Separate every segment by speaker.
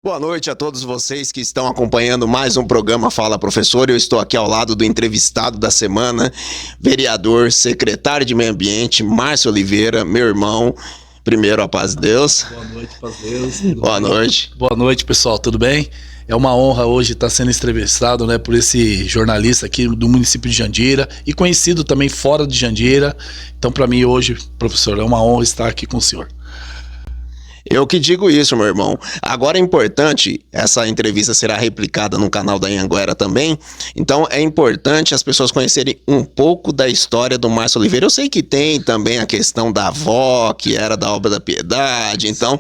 Speaker 1: Boa noite a todos vocês que estão acompanhando mais um programa Fala Professor. Eu estou aqui ao lado do entrevistado da semana, vereador, secretário de Meio Ambiente, Márcio Oliveira, meu irmão. Primeiro, a paz de Deus.
Speaker 2: Boa noite, paz de Deus.
Speaker 1: Boa noite.
Speaker 2: Boa noite, pessoal, tudo bem? É uma honra hoje estar sendo entrevistado, né, por esse jornalista aqui do município de Jandira e conhecido também fora de Jandira. Então, para mim hoje, professor, é uma honra estar aqui com o senhor.
Speaker 1: Eu que digo isso, meu irmão. Agora é importante, essa entrevista será replicada no canal da Anhanguera também, então é importante as pessoas conhecerem um pouco da história do Márcio Oliveira. Eu sei que tem também a questão da avó, que era da Obra da Piedade, então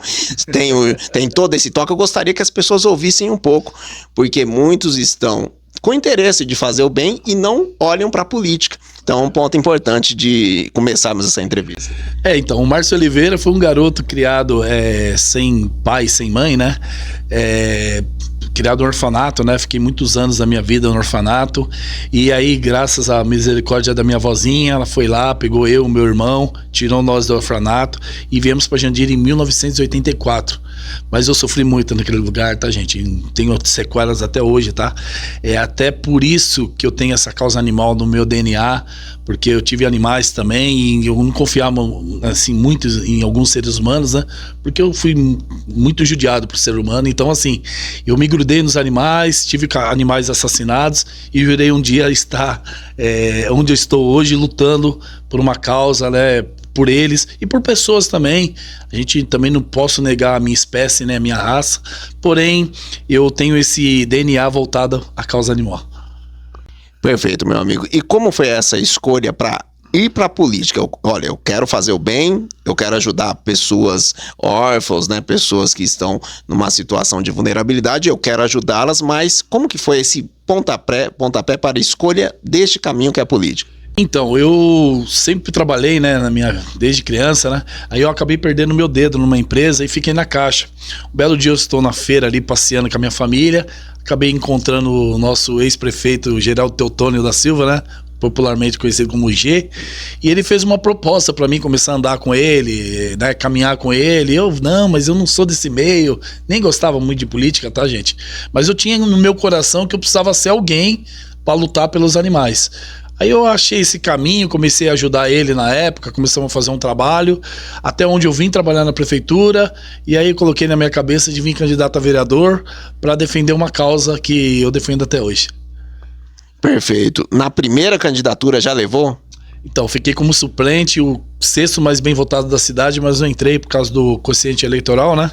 Speaker 1: tem todo esse toque. Eu gostaria que as pessoas ouvissem um pouco, porque muitos estão com interesse de fazer o bem e não olham para a política. Então, um ponto importante de começarmos essa entrevista.
Speaker 2: Então, o Márcio Oliveira foi um garoto criado sem pai, sem mãe, né? Criado no orfanato, né? Fiquei muitos anos da minha vida no orfanato. E aí, graças à misericórdia da minha vozinha, ela foi lá, pegou eu, meu irmão, tirou nós do orfanato e viemos para Jandira em 1984. Mas eu sofri muito naquele lugar, tá, gente? Tenho sequelas até hoje, tá? É até por isso que eu tenho essa causa animal no meu DNA, porque eu tive animais também e eu não confiava, assim, muito em alguns seres humanos, né? Porque eu fui muito judiado por ser humano. Então, assim, eu me grudei nos animais, tive animais assassinados e jurei um dia estar onde eu estou hoje, lutando por uma causa, né? Por eles e por pessoas também. A gente também não posso negar a minha espécie, né, a minha raça, porém eu tenho esse DNA voltado à causa animal.
Speaker 1: Perfeito, meu amigo. E como foi essa escolha para ir para a política? Olha, eu quero fazer o bem, eu quero ajudar pessoas órfãos, né, pessoas que estão numa situação de vulnerabilidade, eu quero ajudá-las, mas como que foi esse pontapé para a escolha deste caminho que é a política?
Speaker 2: Então, eu sempre trabalhei, né, desde criança, né? Aí eu acabei perdendo meu dedo numa empresa e fiquei na caixa. Um belo dia eu estou na feira ali passeando com a minha família, acabei encontrando o nosso ex-prefeito Geraldo Teutônio da Silva, né? Popularmente conhecido como G, e ele fez uma proposta para mim começar a andar com ele, né, caminhar com ele. Mas eu não sou desse meio, nem gostava muito de política, tá, gente? Mas eu tinha no meu coração que eu precisava ser alguém para lutar pelos animais. Aí eu achei esse caminho, comecei a ajudar ele na época, começamos a fazer um trabalho, até onde eu vim trabalhar na prefeitura, e aí eu coloquei na minha cabeça de vir candidato a vereador para defender uma causa que eu defendo até hoje.
Speaker 1: Perfeito. Na primeira candidatura já levou?
Speaker 2: Então, fiquei como suplente, o sexto mais bem votado da cidade, mas não entrei por causa do quociente eleitoral, né?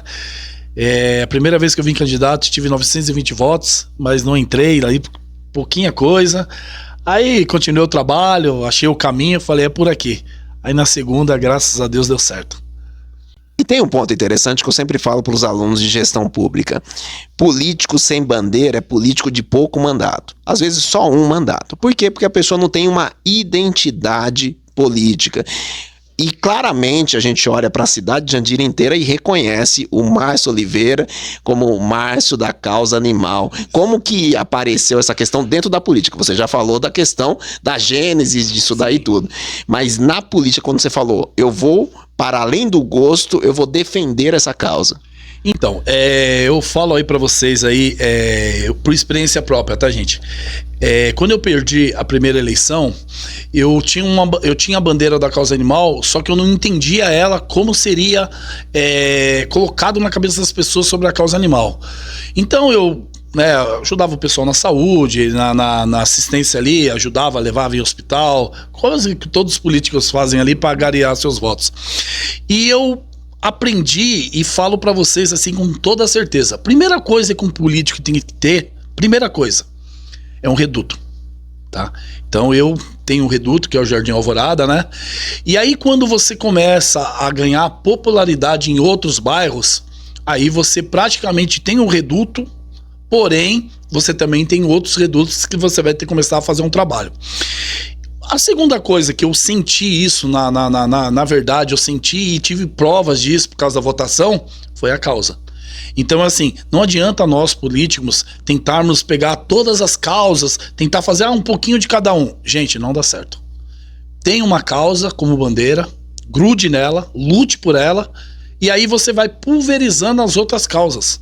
Speaker 2: A primeira vez que eu vim candidato, tive 920 votos, mas não entrei, aí pouquinha coisa. Aí continuei o trabalho, achei o caminho, falei, é por aqui. Aí na segunda, graças a Deus, deu certo.
Speaker 1: E tem um ponto interessante que eu sempre falo para os alunos de gestão pública. Político sem bandeira é político de pouco mandato. Às vezes só um mandato. Por quê? Porque a pessoa não tem uma identidade política. E claramente a gente olha para a cidade de Jandira inteira e reconhece o Márcio Oliveira como o Márcio da causa animal. Como que apareceu essa questão dentro da política? Você já falou da questão da gênese disso daí tudo. Mas na política, quando você falou, eu vou, para além do gosto, eu vou defender essa causa.
Speaker 2: Então, eu falo aí pra vocês aí, por experiência própria, tá, gente? Quando eu perdi a primeira eleição, eu tinha a bandeira da causa animal, só que eu não entendia ela como seria colocado na cabeça das pessoas sobre a causa animal. Então eu ajudava o pessoal na saúde, na assistência ali, ajudava, levava em hospital, coisas que todos os políticos fazem ali para garear seus votos. E eu aprendi e falo pra vocês assim com toda certeza. Primeira coisa que um político tem que ter, primeira coisa, é um reduto, tá? Então eu tenho um reduto que é o Jardim Alvorada, né? E aí quando você começa a ganhar popularidade em outros bairros, aí você praticamente tem um reduto, porém você também tem outros redutos que você vai ter que começar a fazer um trabalho. A segunda coisa que eu senti isso, na verdade, eu senti e tive provas disso por causa da votação, foi a causa. Então, assim, não adianta nós políticos tentarmos pegar todas as causas, tentar fazer um pouquinho de cada um. Gente, não dá certo. Tem uma causa como bandeira, grude nela, lute por ela, e aí você vai pulverizando as outras causas.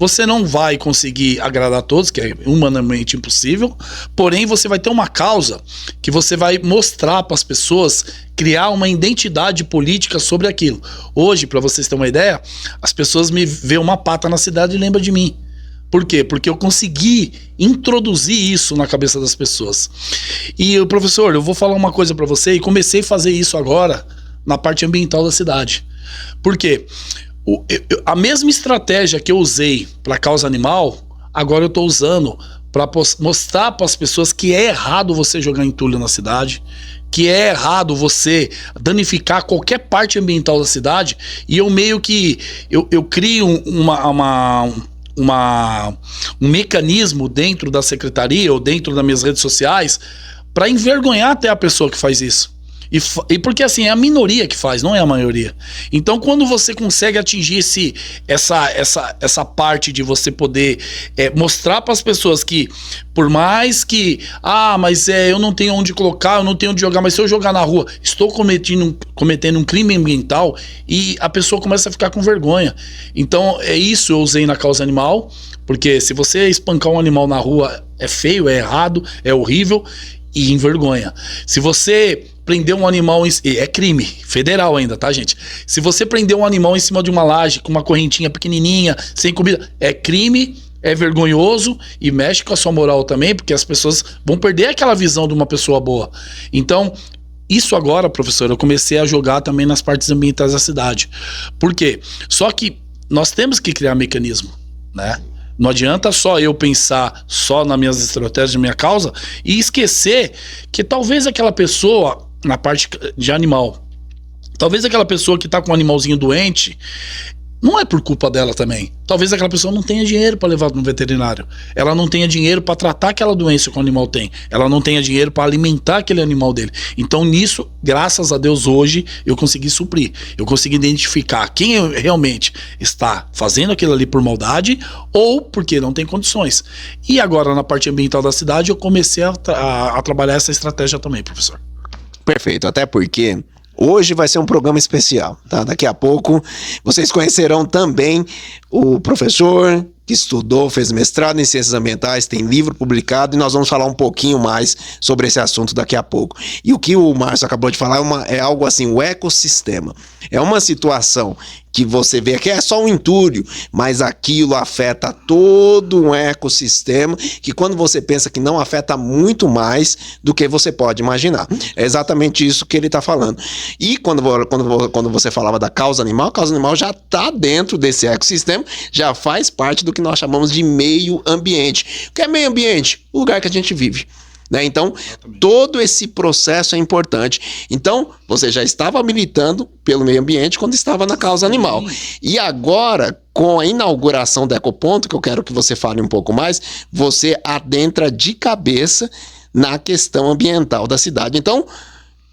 Speaker 2: Você não vai conseguir agradar a todos, que é humanamente impossível, porém você vai ter uma causa que você vai mostrar para as pessoas, criar uma identidade política sobre aquilo. Hoje, para vocês terem uma ideia, as pessoas me veem uma pata na cidade e lembram de mim. Por quê? Porque eu consegui introduzir isso na cabeça das pessoas. E, professor, eu vou falar uma coisa para você, e comecei a fazer isso agora na parte ambiental da cidade. Por quê? A mesma estratégia que eu usei para a causa animal, agora eu estou usando para mostrar para as pessoas que é errado você jogar entulho na cidade, que é errado você danificar qualquer parte ambiental da cidade, e eu meio que eu crio um mecanismo dentro da secretaria ou dentro das minhas redes sociais para envergonhar até a pessoa que faz isso. E porque assim, é a minoria que faz, não é a maioria. Então quando você consegue atingir essa parte de você poder mostrar para as pessoas que, por mais que mas eu não tenho onde colocar, eu não tenho onde jogar, mas se eu jogar na rua, estou cometendo um crime ambiental, e a pessoa começa a ficar com vergonha. Então é isso eu usei na causa animal, porque se você espancar um animal na rua, é feio, é errado, é horrível e envergonha. Se você prender um animal, é crime federal ainda, tá, gente? Se você prender um animal em cima de uma laje com uma correntinha pequenininha, sem comida, é crime, é vergonhoso e mexe com a sua moral também, porque as pessoas vão perder aquela visão de uma pessoa boa. Então, isso agora, professor, eu comecei a jogar também nas partes ambientais da cidade. Por quê? Só que nós temos que criar mecanismo, né? Não adianta só eu pensar só nas minhas estratégias, na minha causa, e esquecer que talvez aquela pessoa, na parte de animal, talvez aquela pessoa que está com um animalzinho doente, não é por culpa dela também. Talvez aquela pessoa não tenha dinheiro para levar no veterinário. Ela não tenha dinheiro para tratar aquela doença que o animal tem. Ela não tenha dinheiro para alimentar aquele animal dele. Então nisso, graças a Deus, hoje eu consegui suprir. Eu consegui identificar quem realmente está fazendo aquilo ali por maldade ou porque não tem condições. E agora na parte ambiental da cidade eu comecei a trabalhar essa estratégia também, professor.
Speaker 1: Perfeito, até porque hoje vai ser um programa especial, tá? Daqui a pouco vocês conhecerão também o professor que estudou, fez mestrado em ciências ambientais, tem livro publicado, e nós vamos falar um pouquinho mais sobre esse assunto daqui a pouco. E o que o Márcio acabou de falar é algo assim, o ecossistema. É uma situação que você vê que é só um entulho, mas aquilo afeta todo um ecossistema que quando você pensa que não afeta muito mais do que você pode imaginar. É exatamente isso que ele está falando. E quando você falava da causa animal, a causa animal já está dentro desse ecossistema, já faz parte do que nós chamamos de meio ambiente. O que é meio ambiente? O lugar que a gente vive. Né? Então, todo esse processo é importante. Então, você já estava militando pelo meio ambiente quando estava na causa animal. E agora, com a inauguração do Ecoponto, que eu quero que você fale um pouco mais, você adentra de cabeça na questão ambiental da cidade. Então,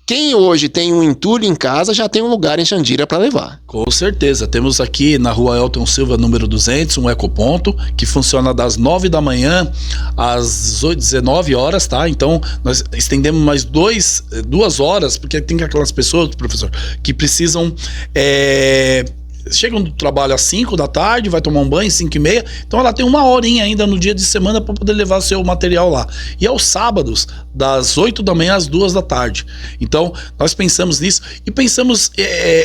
Speaker 1: quem hoje tem um entulho em casa já tem um lugar em Jandira para levar.
Speaker 2: Com certeza. Temos aqui na rua Elton Silva, número 200, um ecoponto que funciona das 9 da manhã às 19 horas, tá? Então, nós estendemos mais 2 horas, porque tem aquelas pessoas, professor, que precisam... chegam do trabalho às 5 da tarde, vai tomar um banho, 5h30, então ela tem 1 horinha ainda no dia de semana para poder levar seu material lá. E aos sábados, das 8 da manhã às 2 da tarde. Então, nós pensamos nisso e pensamos,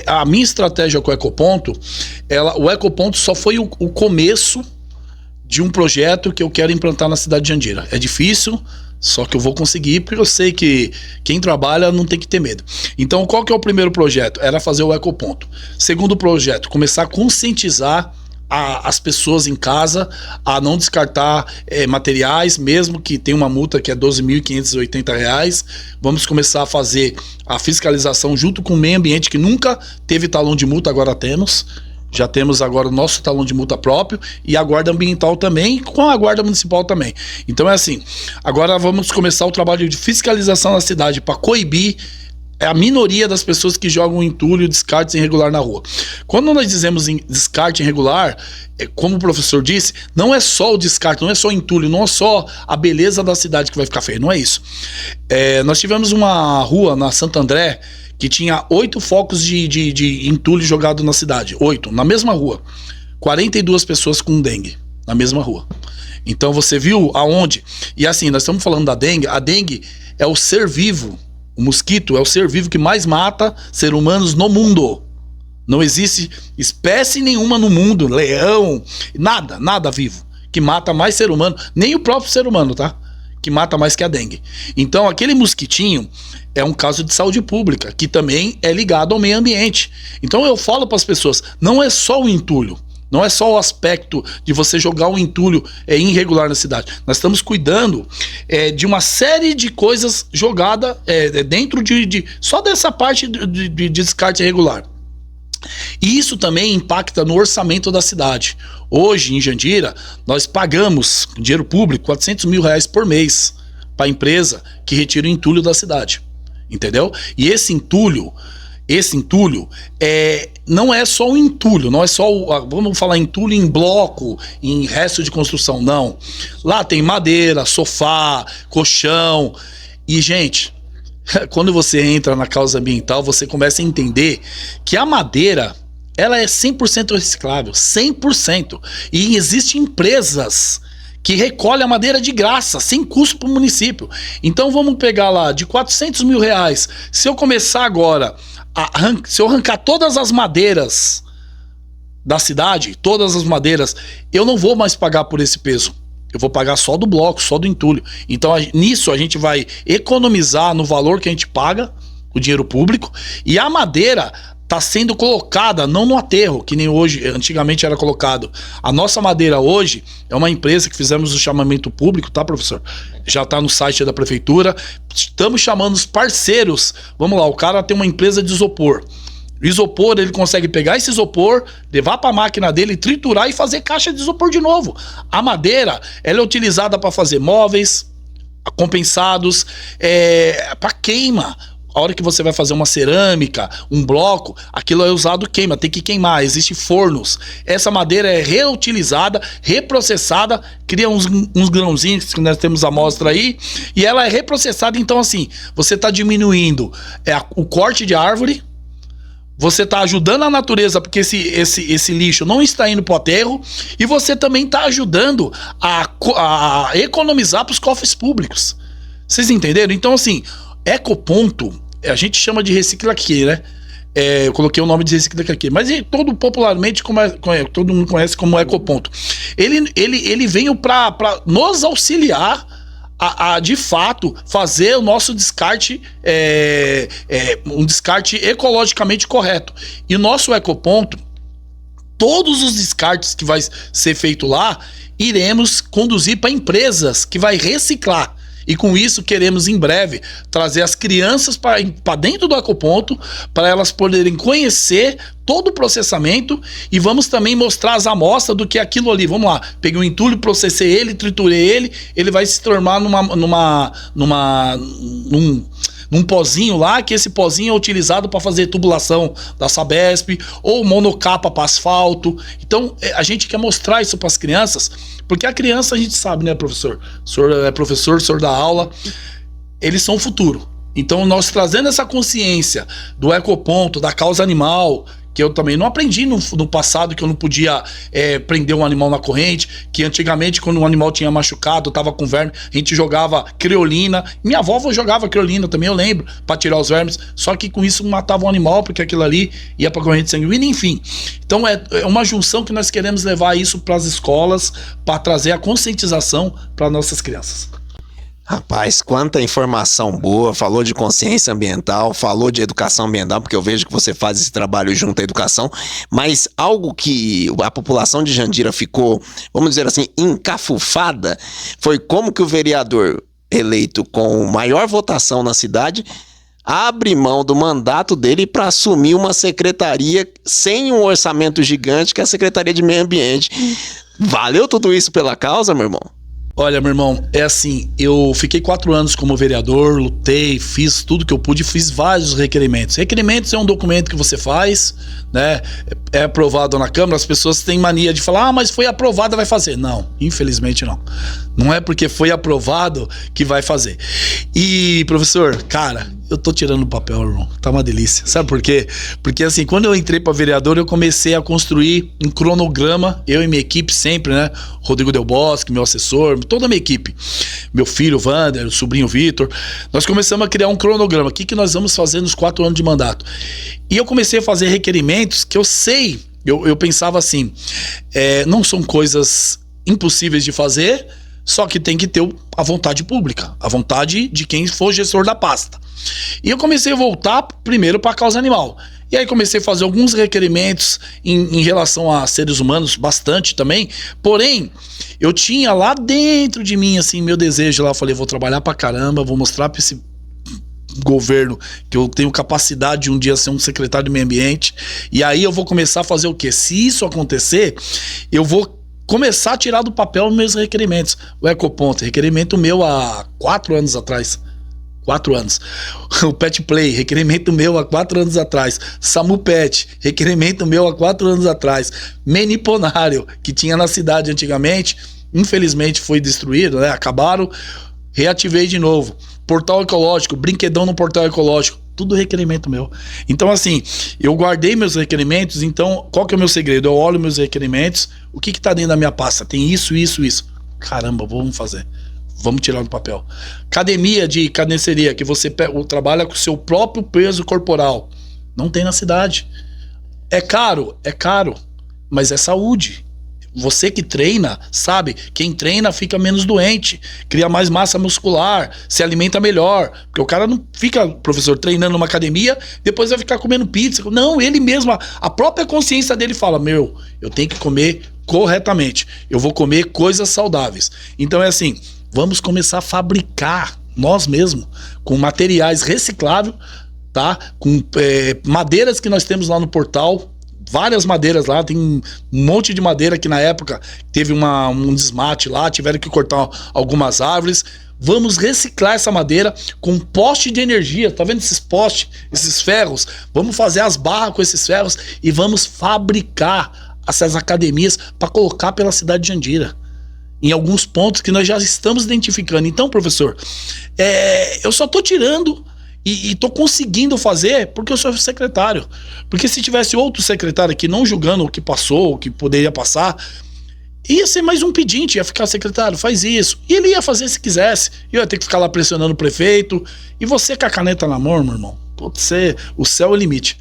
Speaker 2: a minha estratégia com o Ecoponto, o Ecoponto só foi o começo de um projeto que eu quero implantar na cidade de Jandira. É difícil, só que eu vou conseguir, porque eu sei que quem trabalha não tem que ter medo. Então, qual que é o primeiro projeto? Era fazer o Ecoponto. Segundo projeto, começar a conscientizar as pessoas em casa a não descartar materiais, mesmo que tenha uma multa que é R$ 12.580. Vamos começar a fazer a fiscalização junto com o meio ambiente, que nunca teve talão de multa, agora temos. Já temos agora o nosso talão de multa próprio e a guarda ambiental também, com a guarda municipal também. Então é assim, agora vamos começar o trabalho de fiscalização na cidade para coibir a minoria das pessoas que jogam entulho e descartes irregular na rua. Quando nós dizemos em descarte irregular, como o professor disse, não é só o descarte, não é só o entulho, não é só a beleza da cidade que vai ficar feia, não é isso. Nós tivemos uma rua na Santo André que tinha 8 focos de entulho jogado na cidade. 8, na mesma rua. 42 pessoas com dengue. na mesma rua. Então você viu aonde? E assim, nós estamos falando da dengue. A dengue é o ser vivo. O mosquito é o ser vivo que mais mata seres humanos no mundo. Não existe espécie nenhuma no mundo, leão, nada vivo, que mata mais ser humano, nem o próprio ser humano, tá? Que mata mais que a dengue. Então aquele mosquitinho é um caso de saúde pública, que também é ligado ao meio ambiente. Então eu falo para as pessoas, não é só o entulho, não é só o aspecto de você jogar um entulho irregular na cidade. Nós estamos cuidando de uma série de coisas jogadas dentro só dessa parte de descarte irregular. E isso também impacta no orçamento da cidade. Hoje, em Jandira, nós pagamos, com dinheiro público, R$400 mil por mês para a empresa que retira o entulho da cidade. Entendeu? E esse entulho não é só o entulho, não é só vamos falar entulho em bloco, em resto de construção, não. Lá tem madeira, sofá, colchão. E, gente, quando você entra na causa ambiental, você começa a entender que a madeira, ela é 100% reciclável, 100%. E existem empresas que recolhem a madeira de graça, sem custo para o município. Então vamos pegar lá, de R$400 mil, se eu começar agora, se eu arrancar todas as madeiras da cidade, todas as madeiras, eu não vou mais pagar por esse peso. Eu vou pagar só do bloco, só do entulho. Então, nisso a gente vai economizar no valor que a gente paga, o dinheiro público, e a madeira está sendo colocada, não no aterro, que nem hoje, antigamente era colocado. A nossa madeira hoje é uma empresa que fizemos o chamamento público, tá, professor? Já está no site da prefeitura. Estamos chamando os parceiros. Vamos lá, o cara tem uma empresa de isopor. O isopor, ele consegue pegar esse isopor, levar para a máquina dele, triturar e fazer caixa de isopor de novo. A madeira, ela é utilizada para fazer móveis, compensados, para queima. A hora que você vai fazer uma cerâmica, um bloco, aquilo é usado queima, tem que queimar, existem fornos. Essa madeira é reutilizada, reprocessada, cria uns grãozinhos que nós temos a amostra aí, e ela é reprocessada. Então assim, você está diminuindo o corte de árvore, você está ajudando a natureza, porque esse lixo não está indo para o aterro, e você também está ajudando a economizar para os cofres públicos. Vocês entenderam? Então assim, ecoponto, a gente chama de recicla aqui, né? Eu coloquei o nome de recicla aqui, mas popularmente todo mundo conhece como ecoponto. Ele veio para nos auxiliar a de fato fazer o nosso descarte, um descarte ecologicamente correto. E o nosso ecoponto, todos os descartes que vai ser feito lá, iremos conduzir para empresas que vai reciclar. E com isso queremos em breve trazer as crianças para dentro do ecoponto, para elas poderem conhecer todo o processamento, e vamos também mostrar as amostras do que é aquilo ali. Vamos lá, peguei um entulho, processei ele, triturei ele vai se transformar num pozinho lá, que esse pozinho é utilizado para fazer tubulação da Sabesp, ou monocapa para asfalto. Então a gente quer mostrar isso para as crianças, porque a criança, a gente sabe, né, professor? O senhor é professor, o senhor dá aula, eles são o futuro. Então nós trazendo essa consciência do ecoponto, da causa animal, que eu também não aprendi no passado, que eu não podia prender um animal na corrente, que antigamente quando um animal tinha machucado, tava com verme, a gente jogava creolina. Minha avó jogava creolina também, eu lembro, para tirar os vermes, só que com isso matava um animal, porque aquilo ali ia para corrente sanguínea, enfim. Então é uma junção que nós queremos levar isso para as escolas, para trazer a conscientização para nossas crianças.
Speaker 1: Rapaz, quanta informação boa, falou de consciência ambiental, falou de educação ambiental, porque eu vejo que você faz esse trabalho junto à educação, mas algo que a população de Jandira ficou, vamos dizer assim, encafufada, foi como que o vereador eleito com maior votação na cidade abre mão do mandato dele para assumir uma secretaria sem um orçamento gigante, que é a Secretaria de Meio Ambiente. Valeu tudo isso pela causa, meu irmão?
Speaker 2: Olha, meu irmão, é assim, eu fiquei 4 anos como vereador, lutei, fiz tudo que eu pude, fiz vários requerimentos. Requerimentos é um documento que você faz, né? É aprovado na Câmara, as pessoas têm mania de falar, mas foi aprovado, vai fazer. Não, infelizmente não. Não é porque foi aprovado que vai fazer. E, professor, cara, eu tô tirando o papel, irmão. Tá uma delícia. Sabe por quê? Porque assim, quando eu entrei pra vereador, eu comecei a construir um cronograma, eu e minha equipe sempre, né? Rodrigo Del Bosque, meu assessor, toda a minha equipe. Meu filho, Wander, o sobrinho Vitor. Nós começamos a criar um cronograma. O que nós vamos fazer nos 4 anos de mandato? E eu comecei a fazer requerimentos que eu sei, eu pensava assim, não são coisas impossíveis de fazer, só que tem que ter a vontade pública, a vontade de quem for gestor da pasta. E eu comecei a voltar primeiro para a causa animal. E aí comecei a fazer alguns requerimentos em relação a seres humanos, bastante também. Porém, eu tinha lá dentro de mim, assim, meu desejo lá. Eu falei, vou trabalhar pra caramba, vou mostrar para esse governo que eu tenho capacidade de um dia ser um secretário de meio ambiente. E aí eu vou começar a fazer o quê? Se isso acontecer, eu vou começar a tirar do papel meus requerimentos. O Ecoponto, requerimento meu há 4 anos atrás. 4 anos. O Pet Play, requerimento meu há 4 anos atrás. Samu Pet, requerimento meu há 4 anos atrás. Meniponário, que tinha na cidade antigamente, infelizmente foi destruído, né? Acabaram, reativei de novo. Portal ecológico, brinquedão no portal ecológico, tudo requerimento meu. Então assim, eu guardei meus requerimentos, então qual que é o meu segredo? Eu olho meus requerimentos, o que tá dentro da minha pasta? Tem isso, isso, isso. Caramba, vamos fazer. Vamos tirar do papel. Academia de carniceria, que você trabalha com o seu próprio peso corporal. Não tem na cidade. É caro, mas é saúde. Você que treina, sabe? Quem treina fica menos doente, cria mais massa muscular, se alimenta melhor. Porque o cara não fica, professor, treinando numa academia, depois vai ficar comendo pizza. Não, ele mesmo, a própria consciência dele fala, eu tenho que comer corretamente. Eu vou comer coisas saudáveis. Então é assim, vamos começar a fabricar nós mesmos, com materiais recicláveis, tá? Com madeiras que nós temos lá no portal, várias madeiras lá, tem um monte de madeira que na época teve um desmate lá, tiveram que cortar algumas árvores. Vamos reciclar essa madeira com poste de energia, tá vendo esses postes, esses ferros? Vamos fazer as barras com esses ferros e vamos fabricar essas academias para colocar pela cidade de Jandira, em alguns pontos que nós já estamos identificando. Então, professor, eu só tô tirando e tô conseguindo fazer porque eu sou secretário. Porque se tivesse outro secretário aqui não julgando o que passou, o que poderia passar, ia ser mais um pedinte, ia ficar, secretário, faz isso. E ele ia fazer se quisesse. Eu ia ter que ficar lá pressionando o prefeito. E você com a caneta na mão, meu irmão, o céu é o limite.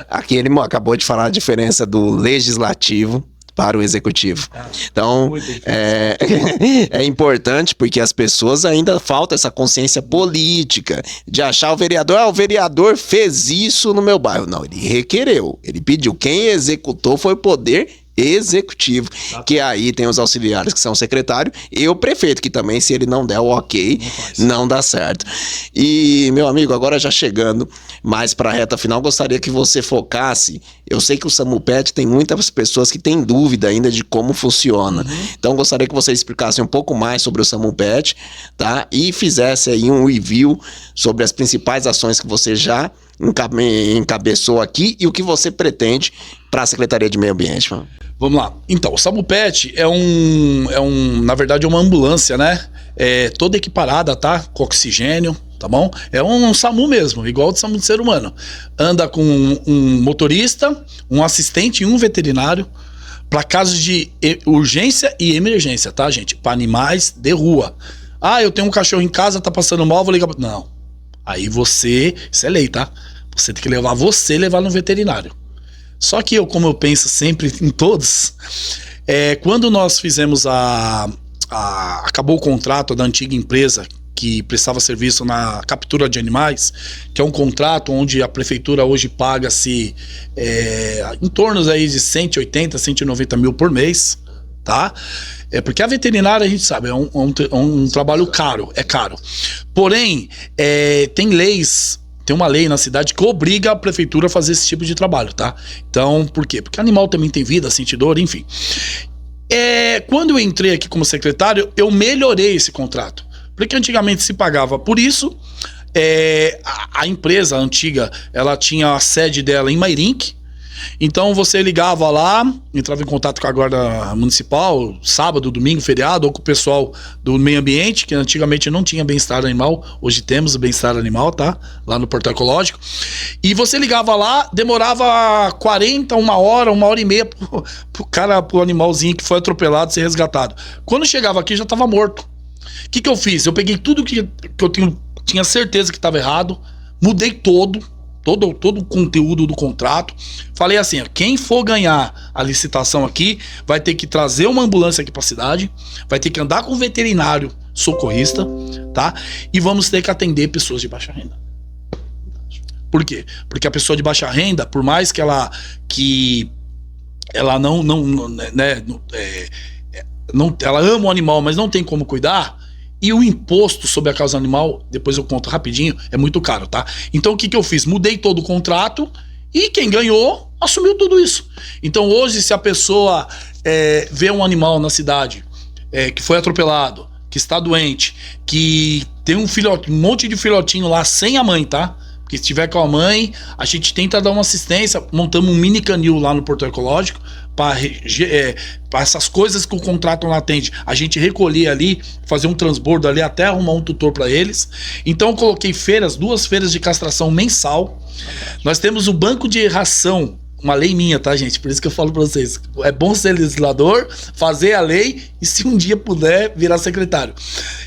Speaker 1: Aqui ele acabou de falar a diferença do legislativo para o executivo. Então, é importante porque as pessoas ainda falta essa consciência política de achar o vereador fez isso no meu bairro. Não, ele requereu, ele pediu. Quem executou foi o poder executivo, que aí tem os auxiliares que são secretário e o prefeito, que também, se ele não der o ok, não dá certo. E, meu amigo, agora já chegando mais para a reta final, gostaria que você focasse. Eu sei que o Samu Pet tem muitas pessoas que têm dúvida ainda de como funciona. Então, gostaria que você explicasse um pouco mais sobre o Samu Pet, tá? E fizesse aí um review sobre as principais ações que você já encabeçou aqui e o que você pretende para a Secretaria de Meio Ambiente, mano.
Speaker 2: Vamos lá. Então, o Samu Pet na verdade, é uma ambulância, né? Toda equiparada, tá? Com oxigênio, tá bom? É um SAMU mesmo, igual o de SAMU de ser humano. Anda com um motorista, um assistente e um veterinário para casos de urgência e emergência, tá, gente? Para animais de rua. Ah, eu tenho um cachorro em casa, tá passando mal, vou ligar. Não. Aí isso é lei, tá? Você tem que levar no veterinário. Só que como eu penso sempre em todos, quando nós fizemos acabou o contrato da antiga empresa que prestava serviço na captura de animais, que é um contrato onde a prefeitura hoje paga-se em torno aí de 180, 190 mil por mês, tá? Porque a veterinária, a gente sabe, é um trabalho caro, é caro. Porém, tem uma lei na cidade que obriga a prefeitura a fazer esse tipo de trabalho, tá? Então, por quê? Porque animal também tem vida, sente dor, enfim. Quando eu entrei aqui como secretário, eu melhorei esse contrato. Porque antigamente se pagava por isso. A empresa antiga, ela tinha a sede dela em Mairink. Então você ligava lá, entrava em contato com a guarda municipal, sábado, domingo, feriado, ou com o pessoal do meio ambiente, que antigamente não tinha bem-estar animal, hoje temos o bem-estar animal, tá? Lá no Portal Ecológico. E você ligava lá, demorava 40, uma hora e meia pro animalzinho que foi atropelado ser resgatado. Quando chegava aqui já estava morto. O que eu fiz? Eu peguei tudo que eu tinha certeza que estava errado, mudei todo o conteúdo do contrato. Falei assim, ó, quem for ganhar a licitação aqui vai ter que trazer uma ambulância aqui para a cidade, vai ter que andar com um veterinário socorrista, tá? E vamos ter que atender pessoas de baixa renda. Por quê? Porque a pessoa de baixa renda, por mais que ela ela ama o animal, mas não tem como cuidar. E o imposto sobre a causa animal, depois eu conto rapidinho, é muito caro, tá? Então o que eu fiz? Mudei todo o contrato e quem ganhou assumiu tudo isso. Então hoje, se a pessoa vê um animal na cidade que foi atropelado, que está doente, que tem um monte de filhotinho lá sem a mãe, tá? Porque se tiver com a mãe, a gente tenta dar uma assistência, montamos um mini canil lá no Portal Ecológico, para essas coisas que o contrato não atende, a gente recolher ali, fazer um transbordo ali, até arrumar um tutor para eles. Então eu coloquei 2 feiras de castração mensal. Nós temos um banco de ração, uma lei minha, tá, gente? Por isso que eu falo para vocês, é bom ser legislador, fazer a lei e se um dia puder virar secretário.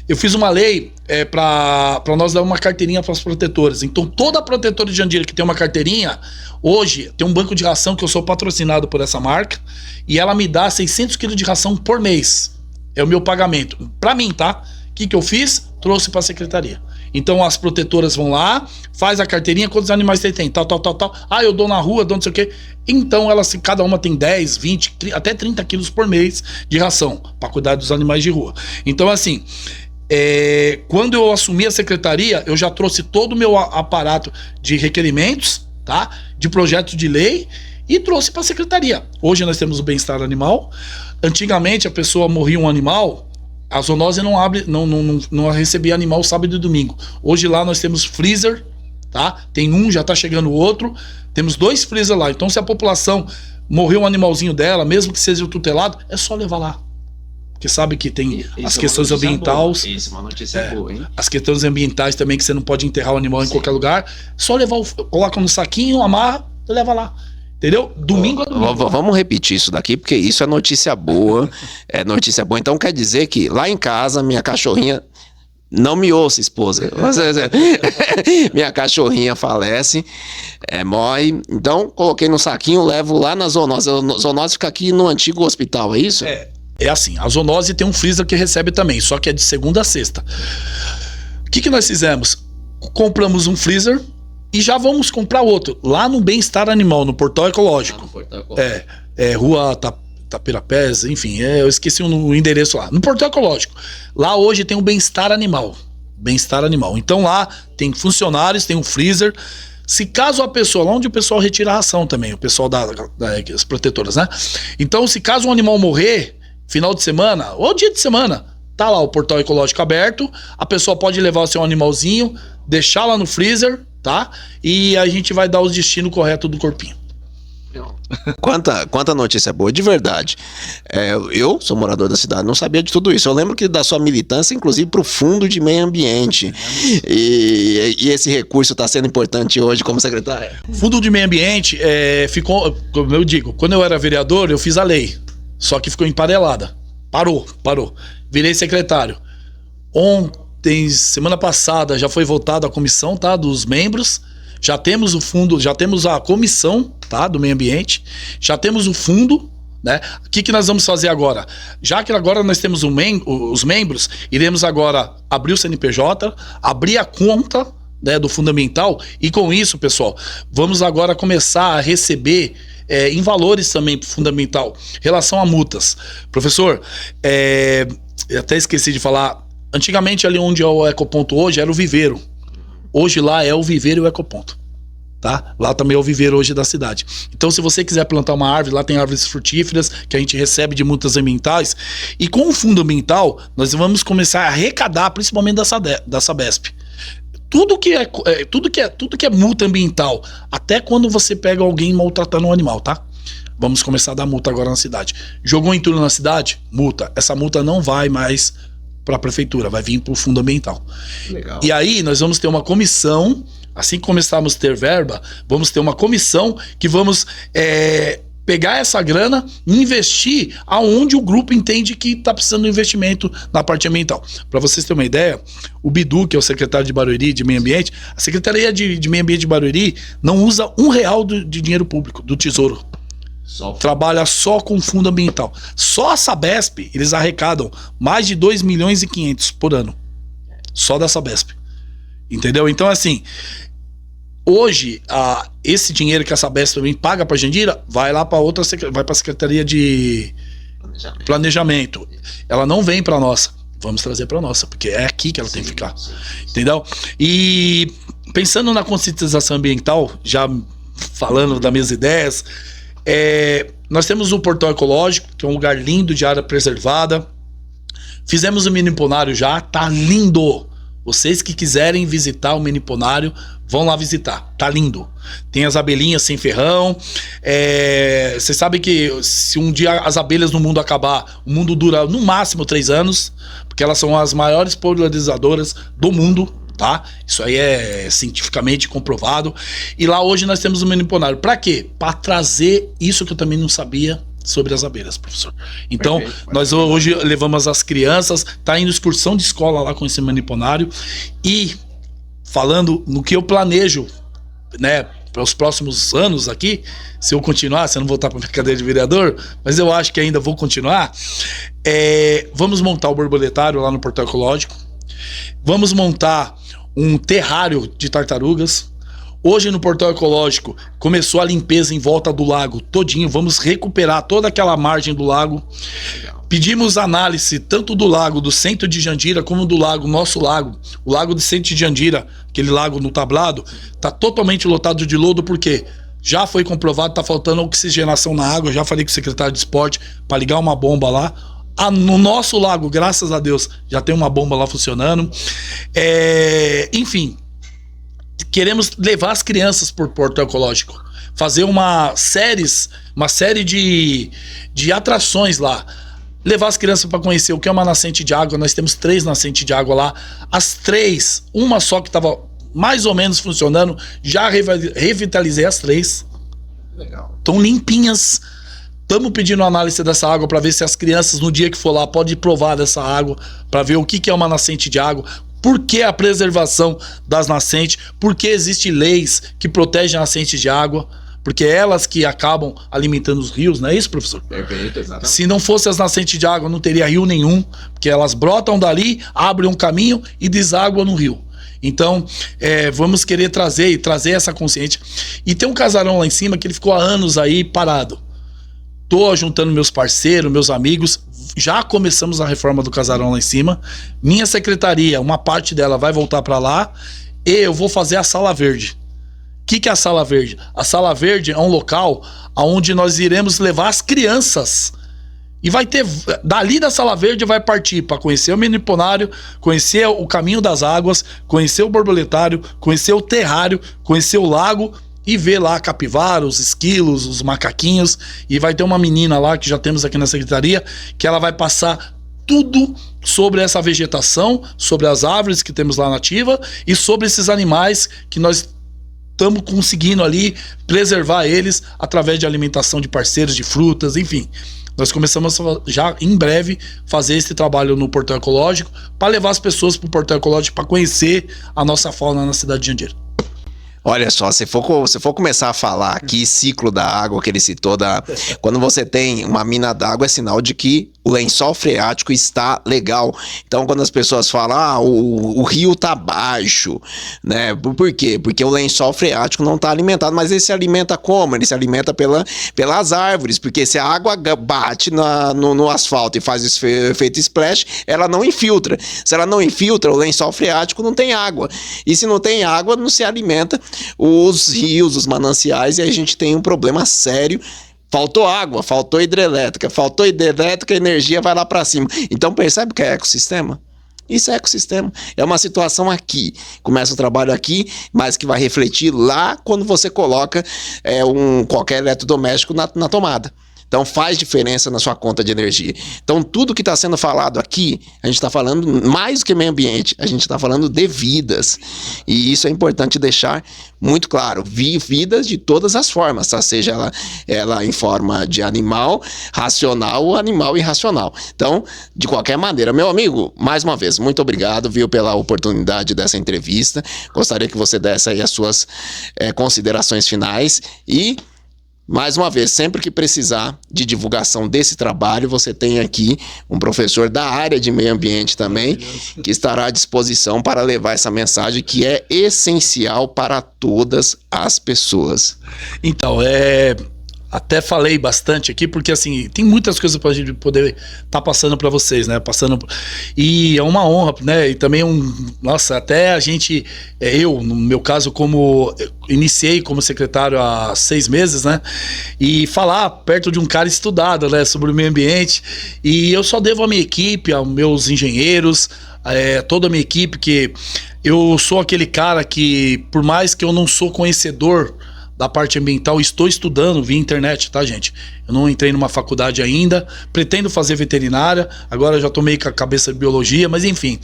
Speaker 2: Eu fiz uma lei para nós dar uma carteirinha para as protetoras. Então toda protetora de Jandira que tem uma carteirinha, hoje tem um banco de ração que eu sou patrocinado por essa marca e ela me dá 600 quilos de ração por mês. É o meu pagamento. Para mim, tá? O que eu fiz? Trouxe para a secretaria. Então as protetoras vão lá, faz a carteirinha, quantos animais você tem? Tal. Ah, eu dou na rua, dou não sei o quê. Então cada uma tem 10, 20, até 30 quilos por mês de ração para cuidar dos animais de rua. Então assim, quando eu assumi a secretaria, eu já trouxe todo o meu aparato de requerimentos, tá? De projetos de lei e trouxe para a secretaria. Hoje nós temos o bem-estar animal. Antigamente a pessoa morria um animal, a zoonose não recebia animal sábado e domingo. Hoje lá nós temos freezer, tá? Tem um, já tá chegando o outro. Temos 2 freezer lá. Então se a população morreu um animalzinho dela, mesmo que seja tutelado, é só levar lá. Porque sabe que tem as questões ambientais.
Speaker 1: Isso é uma notícia boa, hein?
Speaker 2: As questões ambientais também, que você não pode enterrar o animal em qualquer lugar. Só levar, coloca no saquinho, amarra e leva lá. Entendeu? Domingo a domingo.
Speaker 1: Vamos repetir isso daqui, porque isso é notícia boa. É notícia boa. Então quer dizer que lá em casa, minha cachorrinha. Não me ouça, esposa. Minha cachorrinha falece, morre. Então, coloquei no saquinho, levo lá na zoonose. A zoonose fica aqui no antigo hospital, é isso?
Speaker 2: É assim, a zoonose tem um freezer que recebe também, só que é de segunda a sexta. O que nós fizemos? Compramos um freezer e já vamos comprar outro. Lá no Bem-Estar Animal, no Portal Ecológico. Rua Tapirapés, enfim, eu esqueci o endereço lá. No Portal Ecológico. Lá hoje tem o Bem-Estar Animal. Bem-Estar Animal. Então lá tem funcionários, tem um freezer. Se caso a pessoa, lá onde o pessoal retira a ração também, o pessoal das protetoras, né? Então, se caso um animal morrer, final de semana, ou dia de semana, tá lá o Portal Ecológico aberto, a pessoa pode levar o seu animalzinho, deixar lá no freezer, tá? E a gente vai dar os destinos corretos do corpinho.
Speaker 1: Quanta notícia boa, de verdade. Eu sou morador da cidade, não sabia de tudo isso. Eu lembro que da sua militância, inclusive para o Fundo de Meio Ambiente. E esse recurso está sendo importante hoje como secretário.
Speaker 2: O Fundo de Meio Ambiente ficou, como eu digo, quando eu era vereador, eu fiz a lei. Só que ficou emparelada. Parou. Virei secretário. Ontem, semana passada, já foi votada a comissão, tá? Dos membros. Já temos o fundo, já temos a comissão, tá, do meio ambiente, já temos o fundo, né? O que nós vamos fazer agora? Já que agora nós temos os membros, iremos agora abrir o CNPJ, abrir a conta, né, do fundamental, e com isso, pessoal, vamos agora começar a receber em valores também pro fundamental, relação a multas. Professor, eu até esqueci de falar, antigamente ali onde é o ecoponto hoje era o viveiro. Hoje lá é o viveiro e o ecoponto. tá? Lá também é o viveiro hoje da cidade. Então, se você quiser plantar uma árvore, lá tem árvores frutíferas que a gente recebe de multas ambientais. E com o fundo ambiental, nós vamos começar a arrecadar, principalmente da Sabesp. Tudo que é multa ambiental, até quando você pega alguém maltratando um animal, tá? Vamos começar a dar multa agora na cidade. Jogou entulho na cidade? Multa. Essa multa não vai mais para a prefeitura, vai vir para o fundo ambiental.
Speaker 1: Legal.
Speaker 2: E aí nós vamos ter uma comissão, assim que começarmos a ter verba, vamos ter uma comissão que vamos pegar essa grana e investir aonde o grupo entende que está precisando de investimento na parte ambiental. Para vocês terem uma ideia, o Bidu, que é o secretário de Barueri de Meio Ambiente, a Secretaria de Meio Ambiente de Barueri não usa R$1 de dinheiro público, do Tesouro. Trabalha só com fundo ambiental. Só a Sabesp, eles arrecadam mais de 2,5 milhões por ano. Só da Sabesp. Entendeu? Então, assim, hoje, esse dinheiro que a Sabesp também paga para Jandira, vai lá para outra, vai para a Secretaria de Planejamento. Ela não vem para nossa. Vamos trazer para nossa, porque é aqui que ela tem que ficar. Entendeu? E pensando na conscientização ambiental, já falando das minhas ideias, nós temos o Portão Ecológico, que é um lugar lindo de área preservada. Fizemos o Miniponário já, tá lindo. Vocês que quiserem visitar o Miniponário, vão lá visitar, tá lindo. Tem as abelhinhas sem ferrão. Vocês sabem que se um dia as abelhas no mundo acabar, o mundo dura no máximo 3 anos, porque elas são as maiores polinizadoras do mundo. Tá? Isso aí é cientificamente comprovado. E lá hoje nós temos o Miniponário. Para quê? Para trazer isso que eu também não sabia sobre as abelhas, professor. Então, nós hoje levamos as crianças, tá indo excursão de escola lá com esse Miniponário. E falando no que eu planejo, né, para os próximos anos aqui, se eu continuar, se eu não voltar para minha cadeira de vereador, mas eu acho que ainda vou continuar, vamos montar o borboletário lá no Portão Ecológico. Vamos montar um terrário de tartarugas. Hoje no Portão Ecológico começou a limpeza em volta do lago todinho. Vamos recuperar toda aquela margem do lago. Pedimos análise tanto do lago do centro de Jandira como do lago, nosso lago. O lago do centro de Jandira, aquele lago no tablado, está totalmente lotado de lodo porque já foi comprovado que está faltando oxigenação na água. Eu já falei com o secretário de esporte para ligar uma bomba lá. No nosso lago, graças a Deus, já tem uma bomba lá funcionando. Enfim, queremos levar as crianças por Portão Ecológico, fazer uma série de atrações lá, levar as crianças para conhecer o que é uma nascente de água. Nós temos 3 nascentes de água lá, as 3, uma só que estava mais ou menos funcionando, já revitalizei as 3.
Speaker 1: Legal.
Speaker 2: Estão limpinhas. Estamos pedindo análise dessa água para ver se as crianças, no dia que for lá, podem provar dessa água, para ver o que é uma nascente de água, por que a preservação das nascentes, por que existem leis que protegem a nascente de água, porque é elas que acabam alimentando os rios, não é isso, professor?
Speaker 1: Perfeito, exatamente.
Speaker 2: Se não fosse as nascentes de água, não teria rio nenhum, porque elas brotam dali, abrem um caminho e desaguam no rio. Então, vamos querer trazer essa consciência. E tem um casarão lá em cima que ele ficou há anos aí parado. Tô juntando meus parceiros, meus amigos. Já começamos a reforma do casarão lá em cima. Minha secretaria, uma parte dela vai voltar para lá. E eu vou fazer a Sala Verde. O que é a Sala Verde? A Sala Verde é um local onde nós iremos levar as crianças. E vai ter, dali da Sala Verde vai partir para conhecer o Miniponário, conhecer o Caminho das Águas, conhecer o borboletário, conhecer o terrário, conhecer o lago e ver lá a capivara, os esquilos, os macaquinhos. E vai ter uma menina lá que já temos aqui na secretaria, que ela vai passar tudo sobre essa vegetação, sobre as árvores que temos lá na ativa e sobre esses animais que nós estamos conseguindo ali preservar eles através de alimentação de parceiros, de frutas, enfim. Nós começamos já em breve fazer esse trabalho no Portão Ecológico para levar as pessoas para o Portão Ecológico para conhecer a nossa fauna na cidade de Jandira.
Speaker 1: Olha só, se for começar a falar aqui, ciclo da água que ele citou, quando você tem uma mina d'água é sinal de que O lençol freático está legal. Então, quando as pessoas falam, o rio tá baixo, né? Por quê? Porque o lençol freático não está alimentado. Mas ele se alimenta como? Ele se alimenta pelas árvores. Porque se a água bate no asfalto e faz esse efeito splash, ela não infiltra. Se ela não infiltra, o lençol freático não tem água. E se não tem água, não se alimenta os rios, os mananciais, e aí a gente tem um problema sério. Faltou água, faltou hidrelétrica, a energia vai lá para cima. Então percebe que é ecossistema? Isso é ecossistema. É uma situação aqui. Começa o trabalho aqui, mas que vai refletir lá quando você coloca qualquer eletrodoméstico na tomada. Então faz diferença na sua conta de energia. Então tudo que está sendo falado aqui, a gente está falando mais do que meio ambiente, a gente está falando de vidas. E isso é importante deixar muito claro. Vidas de todas as formas, tá? Seja ela em forma de animal racional ou animal irracional. Então, de qualquer maneira, meu amigo, mais uma vez, muito obrigado, viu, pela oportunidade dessa entrevista. Gostaria que você desse aí as suas considerações finais e... mais uma vez, sempre que precisar de divulgação desse trabalho, você tem aqui um professor da área de meio ambiente também, que estará à disposição para levar essa mensagem que é essencial para todas as pessoas.
Speaker 2: Então, até falei bastante aqui, porque assim, tem muitas coisas pra gente poder tá passando para vocês, né? E é uma honra, né? E também nossa, até a gente, eu, no meu caso, iniciei como secretário há 6 meses, né? E falar perto de um cara estudado, né? Sobre o meio ambiente. E eu só devo à minha equipe, aos meus engenheiros, toda a minha equipe, que eu sou aquele cara que, por mais que eu não sou conhecedor da parte ambiental, estou estudando via internet, tá, gente? Eu não entrei numa faculdade ainda, pretendo fazer veterinária, agora já tô meio com a cabeça de biologia, mas enfim.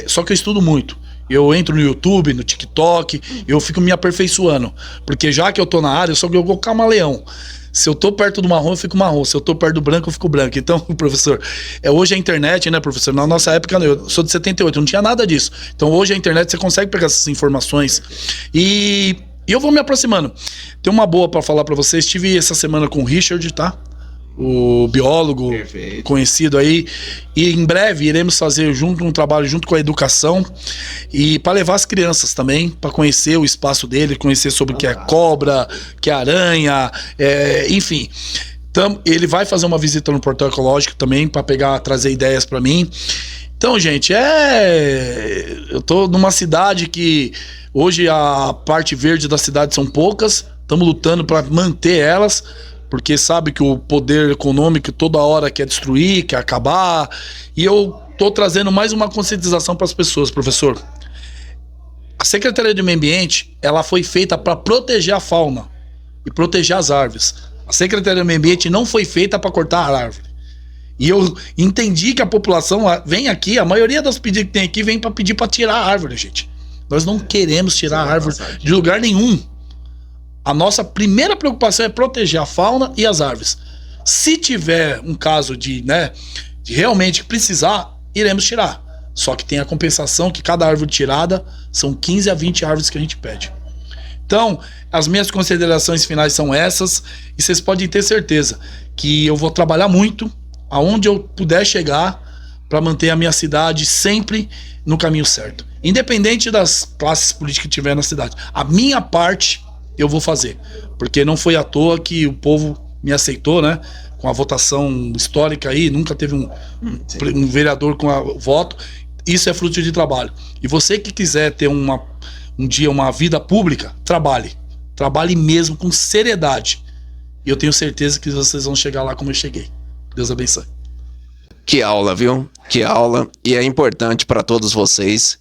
Speaker 2: Só que eu estudo muito. Eu entro no YouTube, no TikTok, eu fico me aperfeiçoando. Porque já que eu tô na área, eu sou camaleão. Se eu tô perto do marrom, eu fico marrom. Se eu tô perto do branco, eu fico branco. Então, professor, hoje a internet, né, professor? Na nossa época, eu sou de 78, não tinha nada disso. Então, hoje a internet, você consegue pegar essas informações. E eu vou me aproximando. Tem uma boa pra falar pra vocês. Estive essa semana com o Richard, tá? O biólogo Perfeito. Conhecido aí. E em breve iremos fazer um trabalho junto com a educação. E para levar as crianças também, para conhecer o espaço dele, conhecer sobre o que é cobra, que é aranha, enfim. Então, ele vai fazer uma visita no portal ecológico também, para trazer ideias para mim. Então, gente, eu tô numa cidade que hoje a parte verde da cidade são poucas, estamos lutando para manter elas, porque sabe que o poder econômico toda hora quer destruir, quer acabar, e eu tô trazendo mais uma conscientização para as pessoas, professor. A Secretaria de Meio Ambiente, ela foi feita para proteger a fauna e proteger as árvores. A Secretaria do Meio Ambiente não foi feita para cortar a árvore. E eu entendi que a população vem aqui, a maioria das pedidos que tem aqui vem para pedir para tirar a árvore, gente. Nós não queremos tirar a árvore de lugar nenhum. A nossa primeira preocupação é proteger a fauna e as árvores. Se tiver um caso de realmente precisar, iremos tirar. Só que tem a compensação que cada árvore tirada são 15 a 20 árvores que a gente pede. Então, as minhas considerações finais são essas, e vocês podem ter certeza que eu vou trabalhar muito aonde eu puder chegar para manter a minha cidade sempre no caminho certo. Independente das classes políticas que tiver na cidade. A minha parte eu vou fazer. Porque não foi à toa que o povo me aceitou, né? Com a votação histórica aí, nunca teve um vereador com voto. Isso é fruto de trabalho. E você que quiser ter um dia uma vida pública, trabalhe. Trabalhe mesmo com seriedade. E eu tenho certeza que vocês vão chegar lá como eu cheguei. Deus abençoe.
Speaker 1: Que aula, viu? Que aula. E é importante para todos vocês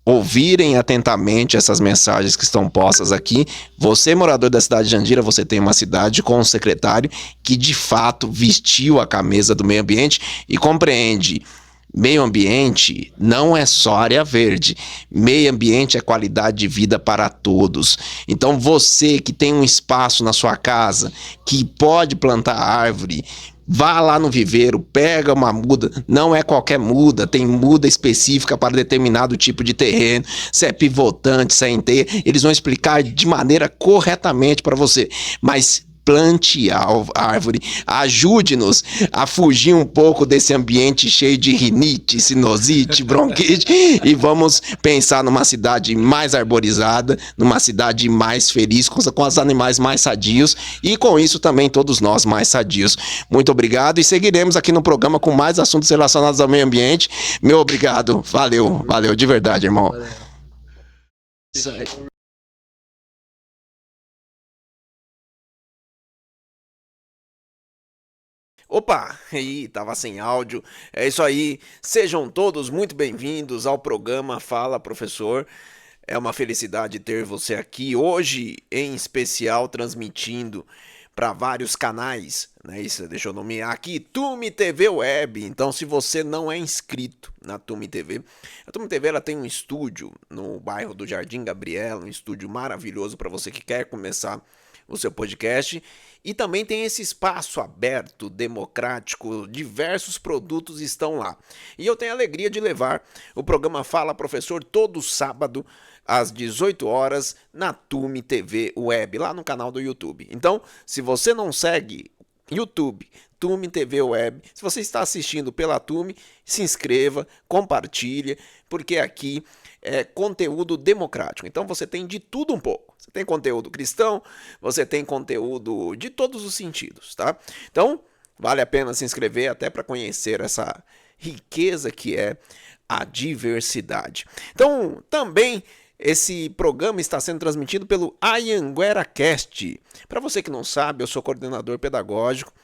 Speaker 1: ouvirem atentamente essas mensagens que estão postas aqui. Você, morador da cidade de Jandira, você tem uma cidade com um secretário que de fato vestiu a camisa do meio ambiente e compreende. Meio ambiente não é só área verde. Meio ambiente é qualidade de vida para todos. Então você que tem um espaço na sua casa, que pode plantar árvore, vá lá no viveiro, pega uma muda, não é qualquer muda, tem muda específica para determinado tipo de terreno, se é pivotante, se é inteiro, eles vão explicar de maneira corretamente para você, mas plante árvore, ajude-nos a fugir um pouco desse ambiente cheio de rinite, sinusite, bronquite e vamos pensar numa cidade mais arborizada, numa cidade mais feliz, com os animais mais sadios e com isso também todos nós mais sadios. Muito obrigado e seguiremos aqui no programa com mais assuntos relacionados ao meio ambiente. Meu obrigado, valeu de verdade, irmão. Isso aí. Opa, aí, tava sem áudio. É isso aí. Sejam todos muito bem-vindos ao programa Fala Professor. É uma felicidade ter você aqui hoje, em especial transmitindo para vários canais, né? Isso, deixa eu nomear aqui, Tume TV Web. Então, se você não é inscrito na Tume TV, a Tume TV ela tem um estúdio no bairro do Jardim Gabriela, um estúdio maravilhoso para você que quer começar o seu podcast. E também tem esse espaço aberto, democrático, diversos produtos estão lá. E eu tenho a alegria de levar o programa Fala Professor todo sábado às 18 horas na Tume TV Web, lá no canal do YouTube. Então, se você não segue YouTube, Tume TV Web, se você está assistindo pela Tume, se inscreva, compartilhe, porque aqui é conteúdo democrático. Então você tem de tudo um pouco. Você tem conteúdo cristão, você tem conteúdo de todos os sentidos, tá? Então, vale a pena se inscrever até para conhecer essa riqueza que é a diversidade. Então, também esse programa está sendo transmitido pelo Anhanguera Cast. Para você que não sabe, eu sou coordenador pedagógico,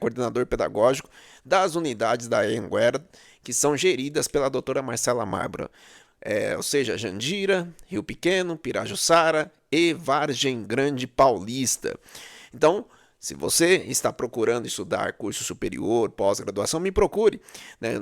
Speaker 1: coordenador pedagógico das unidades da Anhanguera, que são geridas pela doutora Marcela Marbra. Ou seja, Jandira, Rio Pequeno, Pirajussara e Vargem Grande Paulista. Então, se você está procurando estudar curso superior, pós-graduação, me procure, né?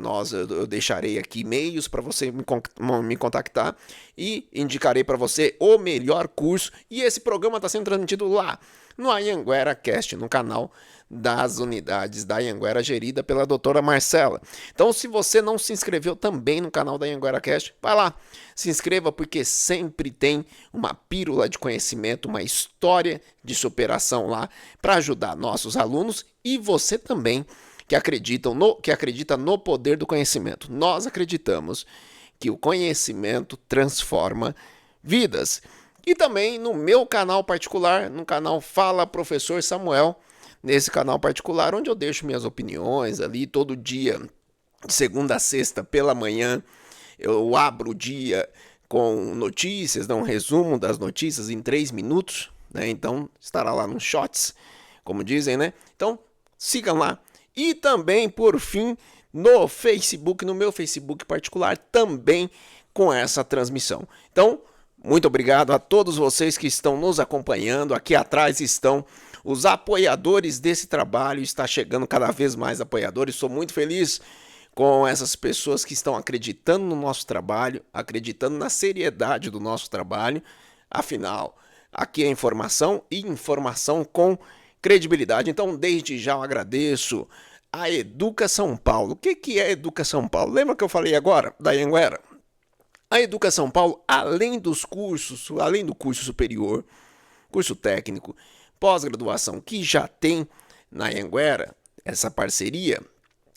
Speaker 1: Eu deixarei aqui e-mails para você me contactar e indicarei para você o melhor curso. E esse programa está sendo transmitido lá no Anhanguera Cast, no canal das unidades da Anhanguera, gerida pela doutora Marcela. Então, se você não se inscreveu também no canal da Anhanguera Cast, vai lá, se inscreva, porque sempre tem uma pílula de conhecimento, uma história de superação lá para ajudar nossos alunos e você também que acredita no poder do conhecimento. Nós acreditamos que o conhecimento transforma vidas. E também no meu canal particular, no canal Fala Professor Samuel, nesse canal particular, onde eu deixo minhas opiniões ali todo dia, de segunda a sexta pela manhã, eu abro o dia com notícias, dou um resumo das notícias em 3 minutos, né? Então estará lá nos shots, como dizem, né? Então sigam lá. E também, por fim, no Facebook, no meu Facebook particular, também com essa transmissão. Então, muito obrigado a todos vocês que estão nos acompanhando. Aqui atrás estão os apoiadores desse trabalho. Está chegando cada vez mais apoiadores. Sou muito feliz com essas pessoas que estão acreditando no nosso trabalho, acreditando na seriedade do nosso trabalho. Afinal, aqui é informação e informação com credibilidade. Então, desde já eu agradeço a Educa São Paulo. O que é Educa São Paulo? Lembra que eu falei agora da Anhanguera? A Educa São Paulo, além dos cursos, além do curso superior, curso técnico, pós-graduação, que já tem na Anhanguera, essa parceria,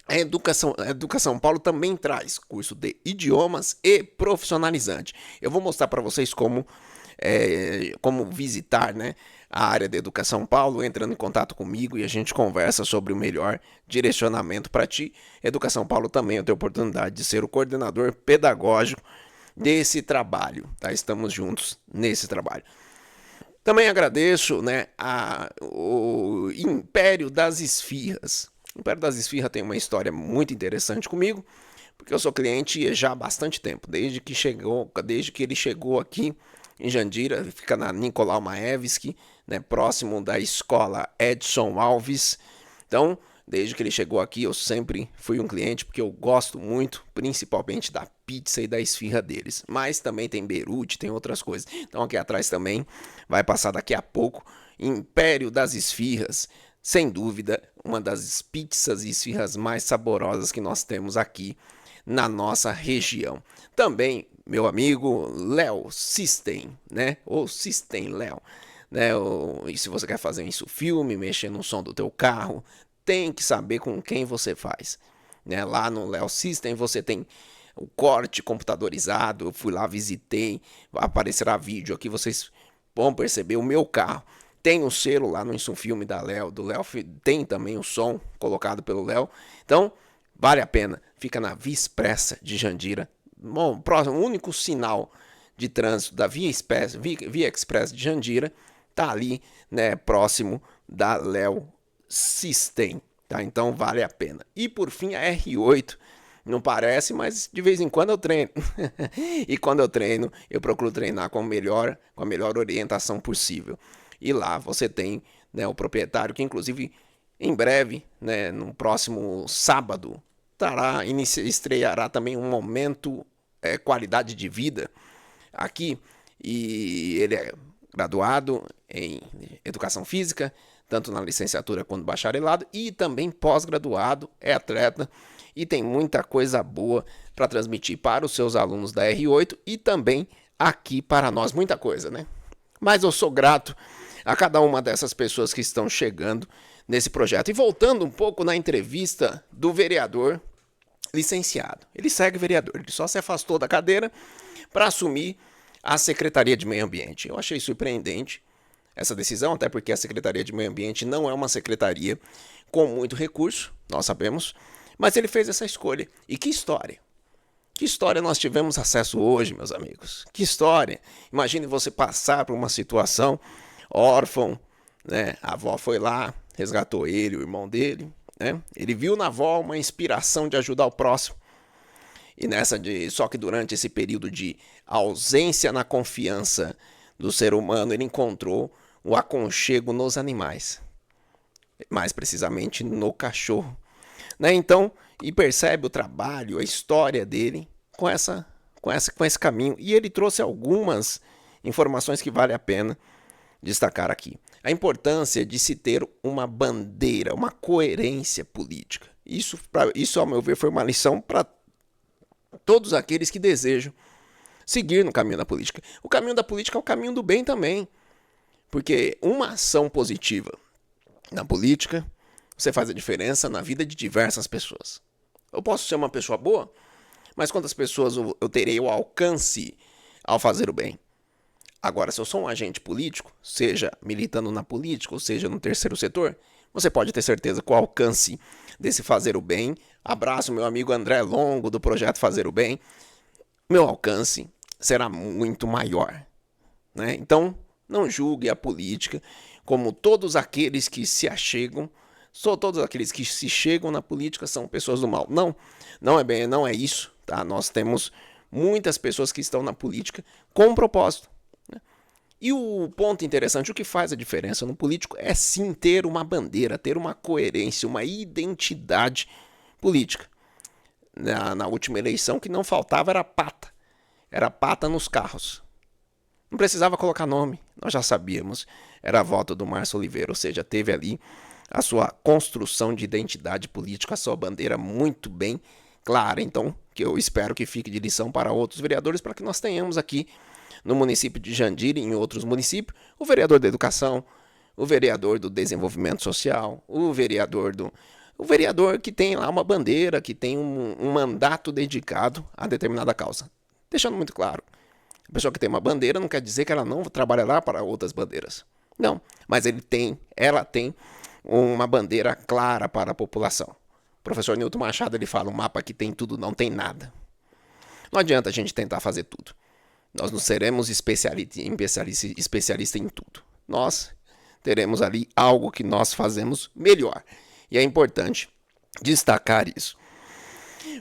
Speaker 1: a Educa São Paulo também traz curso de idiomas e profissionalizante. Eu vou mostrar para vocês como visitar, né, a área de Educação Paulo, entrando em contato comigo e a gente conversa sobre o melhor direcionamento para ti. Educação Paulo também eu tenho a oportunidade de ser o coordenador pedagógico desse trabalho, tá? Estamos juntos nesse trabalho. Também agradeço, né, o Império das Esfirras. O Império das Esfirras tem uma história muito interessante comigo, porque eu sou cliente já há bastante tempo, desde que ele chegou aqui em Jandira, fica na Nicolau Maevski, né, próximo da escola Edson Alves. Então, desde que ele chegou aqui, eu sempre fui um cliente, porque eu gosto muito, principalmente da pizza e da esfirra deles. Mas também tem berute, tem outras coisas. Então aqui atrás também vai passar daqui a pouco Império das Esfirras. Sem dúvida, uma das pizzas e esfirras mais saborosas que nós temos aqui na nossa região. Também, meu amigo Léo System, né? Ou System Léo. né? E se você quer fazer isso filme, mexer no som do teu carro, tem que saber com quem você faz, né? Lá no Léo System você tem o corte computadorizado, eu fui lá, visitei, aparecerá vídeo aqui, vocês vão perceber o meu carro. Tem o selo lá no Insufilme da Léo, do Léo tem também o som colocado pelo Léo. Então, vale a pena. Fica na Via Expressa de Jandira. Bom, próximo, o único sinal de trânsito da Via Express de Jandira tá ali, né, próximo da Léo System, tá? Então vale a pena. E por fim a R8, não parece, mas de vez em quando eu treino. E quando eu treino, eu procuro treinar com a melhor orientação possível. E lá você tem, né, o proprietário que inclusive em breve, né, no próximo sábado, estreará também um momento qualidade de vida aqui. E ele é graduado em educação física, tanto na licenciatura quanto no bacharelado, e também pós-graduado, é atleta e tem muita coisa boa para transmitir para os seus alunos da R8 e também aqui para nós, muita coisa, né? Mas eu sou grato a cada uma dessas pessoas que estão chegando nesse projeto. E voltando um pouco na entrevista do vereador licenciado. Ele segue vereador, ele só se afastou da cadeira para assumir a Secretaria de Meio Ambiente. Eu achei surpreendente essa decisão, até porque a Secretaria de Meio Ambiente não é uma secretaria com muito recurso, nós sabemos, mas ele fez essa escolha. E que história! Que história nós tivemos acesso hoje, meus amigos? Que história! Imagine você passar por uma situação órfão, né? A avó foi lá, resgatou ele, o irmão dele, né? Ele viu na avó uma inspiração de ajudar o próximo. E só que durante esse período de ausência na confiança do ser humano, ele encontrou o aconchego nos animais. Mais precisamente no cachorro. Né? Então, e percebe o trabalho, a história dele com esse caminho. E ele trouxe algumas informações que vale a pena destacar aqui. A importância de se ter uma bandeira, uma coerência política. Isso, ao meu ver, foi uma lição para todos aqueles que desejam seguir no caminho da política. O caminho da política é o caminho do bem também. Porque uma ação positiva na política, você faz a diferença na vida de diversas pessoas. Eu posso ser uma pessoa boa, mas quantas pessoas eu terei o alcance ao fazer o bem? Agora, se eu sou um agente político, seja militando na política ou seja no terceiro setor, você pode ter certeza que o alcance desse fazer o bem, abraço meu amigo André Longo do projeto Fazer o Bem, meu alcance será muito maior, né? Então, não julgue a política como todos aqueles que se achegam, todos aqueles que se chegam na política são pessoas do mal. Não é isso, tá? Nós temos muitas pessoas que estão na política com um propósito. Né? E o ponto interessante, o que faz a diferença no político é sim ter uma bandeira, ter uma coerência, uma identidade política. Na última eleição, o que não faltava era pata nos carros. Não precisava colocar nome, nós já sabíamos. Era a voto do Márcio Oliveira, ou seja, teve ali a sua construção de identidade política, a sua bandeira muito bem clara. Então, que eu espero que fique de lição para outros vereadores, para que nós tenhamos aqui no município de Jandira e em outros municípios, o vereador da educação, o vereador do desenvolvimento social, o vereador que tem lá uma bandeira, que tem um mandato dedicado a determinada causa. Deixando muito claro, a pessoa que tem uma bandeira não quer dizer que ela não trabalhará para outras bandeiras. Não, mas ela tem uma bandeira clara para a população. O professor Newton Machado ele fala, um mapa que tem tudo não tem nada. Não adianta a gente tentar fazer tudo. Nós não seremos especialistas em tudo. Nós teremos ali algo que nós fazemos melhor. E é importante destacar isso.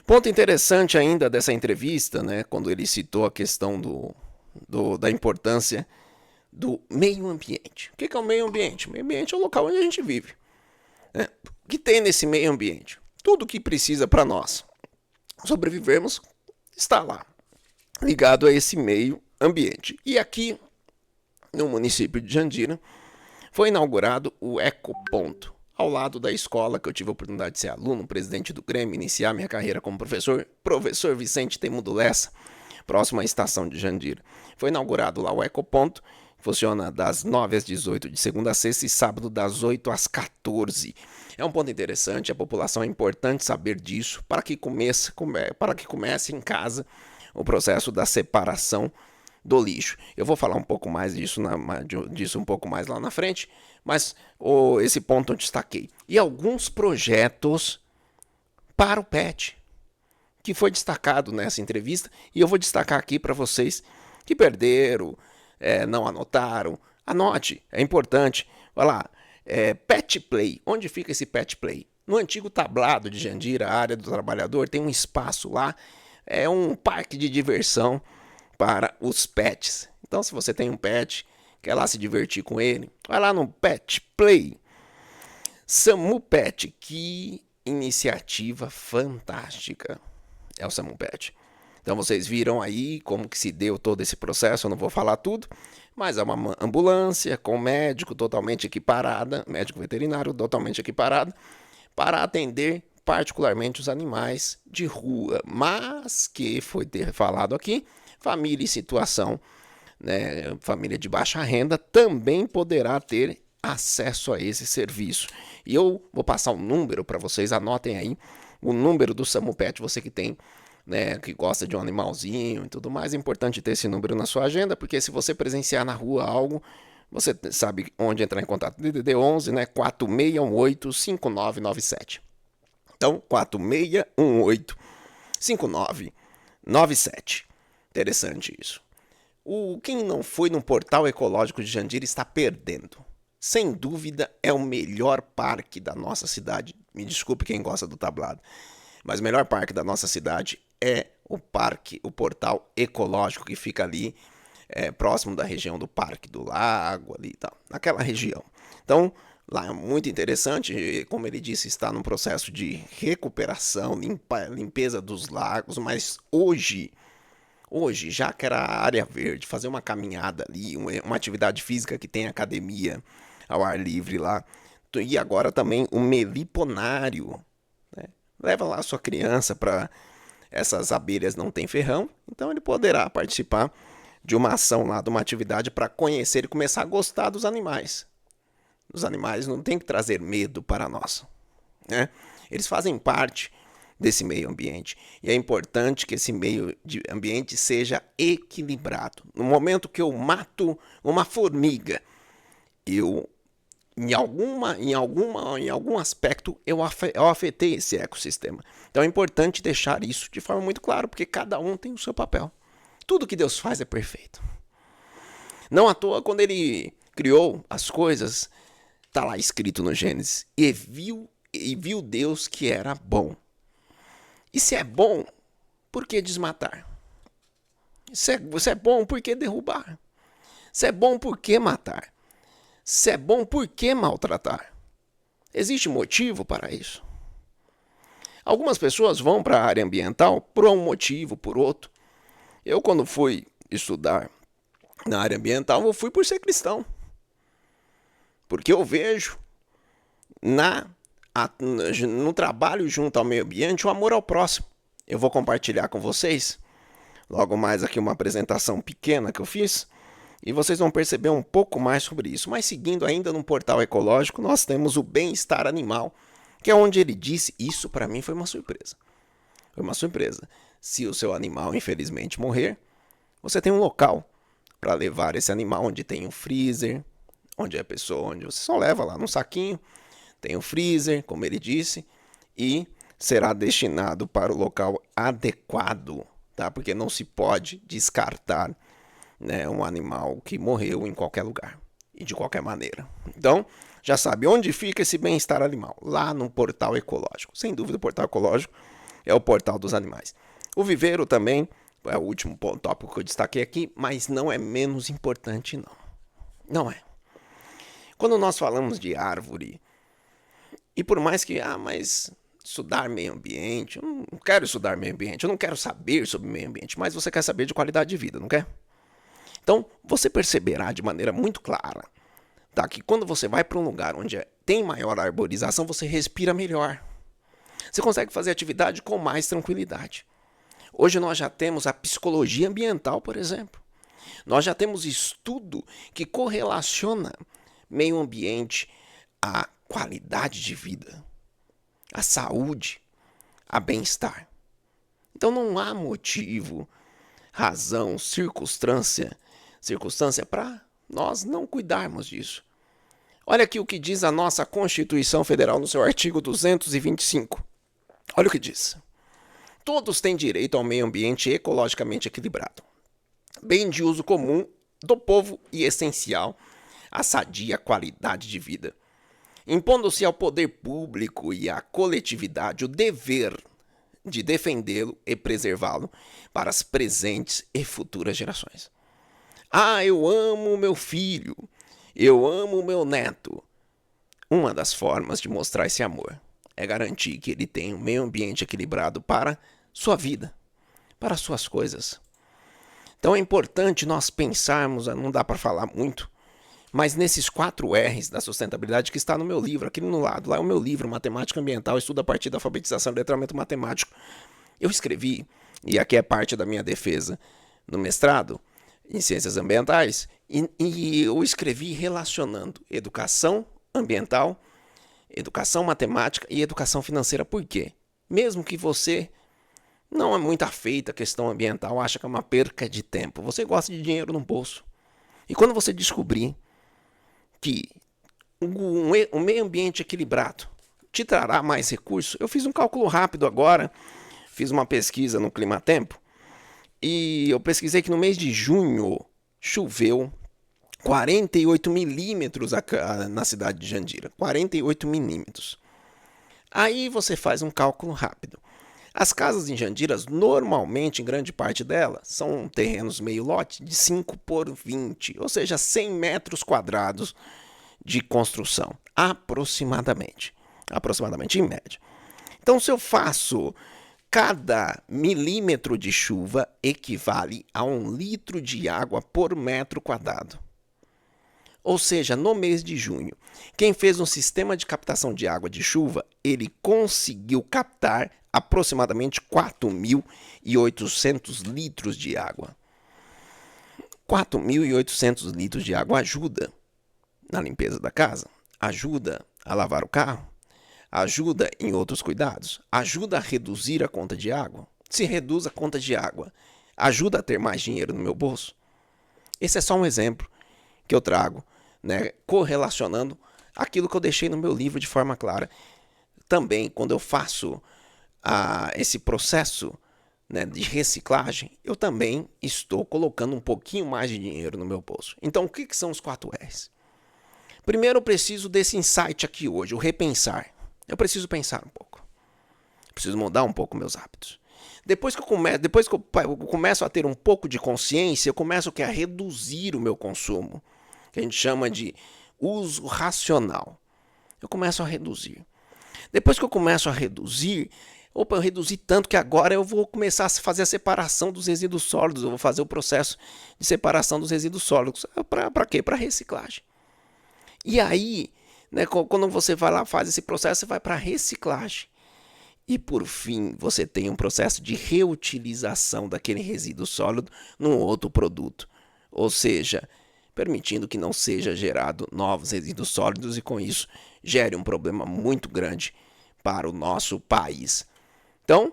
Speaker 1: Ponto interessante ainda dessa entrevista, né, quando ele citou a questão da importância do meio ambiente. O que é o meio ambiente? O meio ambiente é o local onde a gente vive. Né? O que tem nesse meio ambiente? Tudo o que precisa para nós sobrevivermos está lá, ligado a esse meio ambiente. E aqui, no município de Jandira, foi inaugurado o Ecoponto, ao lado da escola que eu tive a oportunidade de ser aluno, presidente do Grêmio, iniciar minha carreira como professor Vicente Temudo Lessa, próximo à estação de Jandira. Foi inaugurado lá o Ecoponto, Funciona das 9 às 18, de segunda a sexta, e sábado das 8 às 14. É um ponto interessante, a população é importante saber disso para que comece em casa o processo da separação do lixo. Eu vou falar um pouco mais disso um pouco mais lá na frente, mas esse ponto eu destaquei. E alguns projetos para o PET, que foi destacado nessa entrevista, e eu vou destacar aqui para vocês que perderam, não anotaram. Anote, é importante. Olha lá, Pet Play. Onde fica esse Pet Play? No antigo tablado de Jandira, a área do trabalhador, tem um espaço lá, é um parque de diversão para os pets. Então, se você tem um pet, quer lá se divertir com ele, vai lá no Pet Play. Samu Pet, que iniciativa fantástica é o Samu Pet. Então vocês viram aí como que se deu todo esse processo, eu não vou falar tudo, mas é uma ambulância com médico totalmente equiparada, médico veterinário totalmente equiparado, para atender particularmente os animais de rua, mas que foi ter falado aqui, família em situação, né, família de baixa renda também poderá ter acesso a esse serviço. E eu vou passar um número para vocês, anotem aí o número do Samu Pet, você que tem, né, que gosta de um animalzinho e tudo mais, é importante ter esse número na sua agenda, porque se você presenciar na rua algo, você sabe onde entrar em contato. DDD 11, né, 4618-5997. Então, 4618-5997. Interessante isso. Quem não foi no Portal Ecológico de Jandira está perdendo. Sem dúvida, é o melhor parque da nossa cidade. Me desculpe quem gosta do tablado, mas o melhor parque da nossa cidade é o Portal Ecológico, que fica ali próximo da região do Parque do Lago, ali, tá, naquela região. Então, lá é muito interessante, como ele disse, está num processo de recuperação, limpeza dos lagos, mas hoje, já que era a área verde, fazer uma caminhada ali, uma atividade física que tem academia ao ar livre lá, e agora também o meliponário, né? Leva lá a sua criança para essas abelhas não tem ferrão, então ele poderá participar de uma ação lá, de uma atividade para conhecer e começar a gostar dos animais. Os animais não tem que trazer medo para nós, né? Eles fazem parte desse meio ambiente. E é importante que esse meio ambiente seja equilibrado. No momento que eu mato uma formiga, em algum aspecto eu afetei esse ecossistema. Então é importante deixar isso de forma muito clara, porque cada um tem o seu papel. Tudo que Deus faz é perfeito. Não à toa, quando ele criou as coisas, está lá escrito no Gênesis, e viu Deus que era bom. E se é bom, por que desmatar? Se é bom, por que derrubar? Se é bom, por que matar? Se é bom, por que maltratar? Existe motivo para isso? Algumas pessoas vão para a área ambiental por um motivo, por outro. Eu, quando fui estudar na área ambiental, eu fui por ser cristão. Porque eu vejo no trabalho junto ao meio ambiente o amor ao próximo. Eu vou compartilhar com vocês logo mais aqui uma apresentação pequena que eu fiz, e vocês vão perceber um pouco mais sobre isso. Mas seguindo ainda no Portal Ecológico, nós temos o bem-estar animal, que é onde ele disse, isso para mim foi uma surpresa. Foi uma surpresa. Se o seu animal infelizmente morrer, você tem um local para levar esse animal, onde tem um freezer, onde você só leva lá num saquinho, tem um freezer, como ele disse, e será destinado para o local adequado, tá? Porque não se pode descartar, né, um animal que morreu em qualquer lugar e de qualquer maneira. Então, já sabe onde fica esse bem-estar animal, lá no Portal Ecológico. Sem dúvida, o Portal Ecológico é o portal dos animais. O viveiro também é o último tópico que eu destaquei aqui, mas não é menos importante, não. Não é. Quando nós falamos de árvore, e por mais que, mas estudar meio ambiente, eu não quero estudar meio ambiente, eu não quero saber sobre meio ambiente, mas você quer saber de qualidade de vida, não quer? Então, você perceberá de maneira muito clara, tá, que quando você vai para um lugar onde tem maior arborização, você respira melhor. Você consegue fazer atividade com mais tranquilidade. Hoje nós já temos a psicologia ambiental, por exemplo. Nós já temos estudo que correlaciona meio ambiente à qualidade de vida, à saúde, a bem-estar. Então não há motivo, razão, circunstância para nós não cuidarmos disso. Olha aqui o que diz a nossa Constituição Federal no seu artigo 225. Olha o que diz. Todos têm direito ao meio ambiente ecologicamente equilibrado, bem de uso comum do povo e essencial à sadia qualidade de vida, impondo-se ao poder público e à coletividade o dever de defendê-lo e preservá-lo para as presentes e futuras gerações. Ah, eu amo meu filho, eu amo meu neto. Uma das formas de mostrar esse amor é garantir que ele tenha um meio ambiente equilibrado para sua vida, para suas coisas. Então é importante nós pensarmos, não dá para falar muito, mas nesses 4 R's da sustentabilidade que está no meu livro, aqui no lado, lá é o meu livro, Matemática Ambiental, Estudo a partir da alfabetização e letramento matemático. Eu escrevi, e aqui é parte da minha defesa no mestrado, em Ciências Ambientais, e eu escrevi relacionando educação ambiental, educação matemática e educação financeira. Por quê? Mesmo que você não é muito afeito à questão ambiental, acha que é uma perca de tempo, você gosta de dinheiro no bolso. E quando você descobrir que um meio ambiente equilibrado te trará mais recursos, eu fiz um cálculo rápido agora, fiz uma pesquisa no Climatempo, e eu pesquisei que no mês de junho choveu 48 milímetros na cidade de Jandira. 48 milímetros. Aí você faz um cálculo rápido. As casas em Jandiras, normalmente, em grande parte delas, são terrenos meio lote de 5 por 20, ou seja, 100 metros quadrados de construção, aproximadamente em média. Então, se eu faço cada milímetro de chuva equivale a 1 litro de água por metro quadrado. Ou seja, no mês de junho, quem fez um sistema de captação de água de chuva, ele conseguiu captar aproximadamente 4.800 litros de água. 4.800 litros de água ajuda na limpeza da casa, ajuda a lavar o carro, ajuda em outros cuidados, ajuda a reduzir a conta de água. Se reduz a conta de água, ajuda a ter mais dinheiro no meu bolso. Esse é só um exemplo que eu trago, né, correlacionando aquilo que eu deixei no meu livro de forma clara. Também, quando eu faço esse processo, né, de reciclagem, eu também estou colocando um pouquinho mais de dinheiro no meu bolso. Então, o que são os 4 R's? Primeiro, eu preciso desse insight aqui hoje, o repensar. Eu preciso pensar um pouco. Preciso mudar um pouco meus hábitos. Depois que eu começo a ter um pouco de consciência, eu começo a reduzir o meu consumo, que a gente chama de uso racional. Eu começo a reduzir. Depois que eu começo a reduzir, eu reduzi tanto que agora eu vou começar a fazer a separação dos resíduos sólidos. Eu vou fazer o processo de separação dos resíduos sólidos. Para quê? Para reciclagem. E aí, né, quando você vai lá, faz esse processo, você vai para reciclagem. E por fim, você tem um processo de reutilização daquele resíduo sólido num outro produto. Ou seja, permitindo que não seja gerado novos resíduos sólidos e com isso gere um problema muito grande para o nosso país. Então,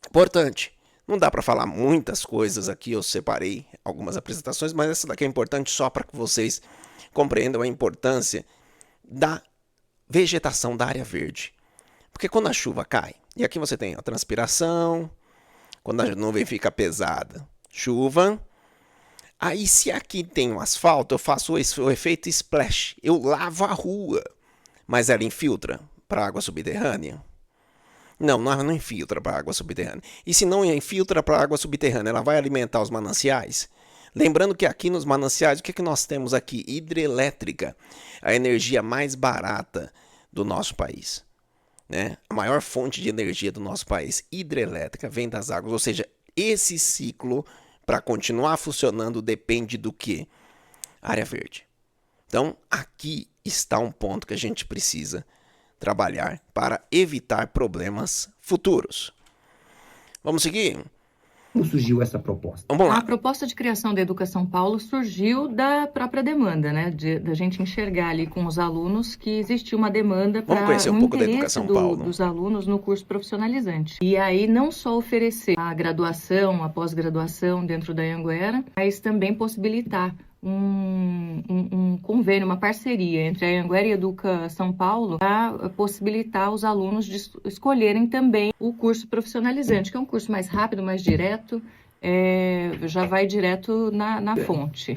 Speaker 1: importante, não dá para falar muitas coisas aqui, eu separei algumas apresentações, mas essa daqui é importante só para que vocês compreendam a importância da vegetação da área verde. Porque quando a chuva cai, e aqui você tem a transpiração, quando a nuvem fica pesada, chuva. Aí se aqui tem um asfalto, eu faço o efeito splash, eu lavo a rua, mas ela infiltra para a água subterrânea? Não infiltra para a água subterrânea. E se não infiltra para a água subterrânea, ela vai alimentar os mananciais? Lembrando que aqui nos mananciais, o que nós temos aqui? Hidrelétrica, a energia mais barata do nosso país. Né? A maior fonte de energia do nosso país, hidrelétrica, vem das águas. Ou seja, esse ciclo, para continuar funcionando, depende do quê? Área verde. Então, aqui está um ponto que a gente precisa trabalhar para evitar problemas futuros. Vamos seguir?
Speaker 3: Como surgiu essa proposta?
Speaker 1: Vamos lá.
Speaker 4: A proposta de criação da Educação Paulo surgiu da própria demanda, né? Da gente enxergar ali com os alunos que existia uma demanda
Speaker 1: Vamos
Speaker 4: para
Speaker 1: conhecer um pouco da
Speaker 4: interesse
Speaker 1: Educação Paulo.
Speaker 4: dos alunos no curso profissionalizante. E aí não só oferecer a graduação, a pós-graduação dentro da Anhanguera, mas também possibilitar um convênio, uma parceria entre a Anhanguera e a Educa São Paulo para possibilitar os alunos de escolherem também o curso profissionalizante, que é um curso mais rápido, mais direto, já vai direto na fonte.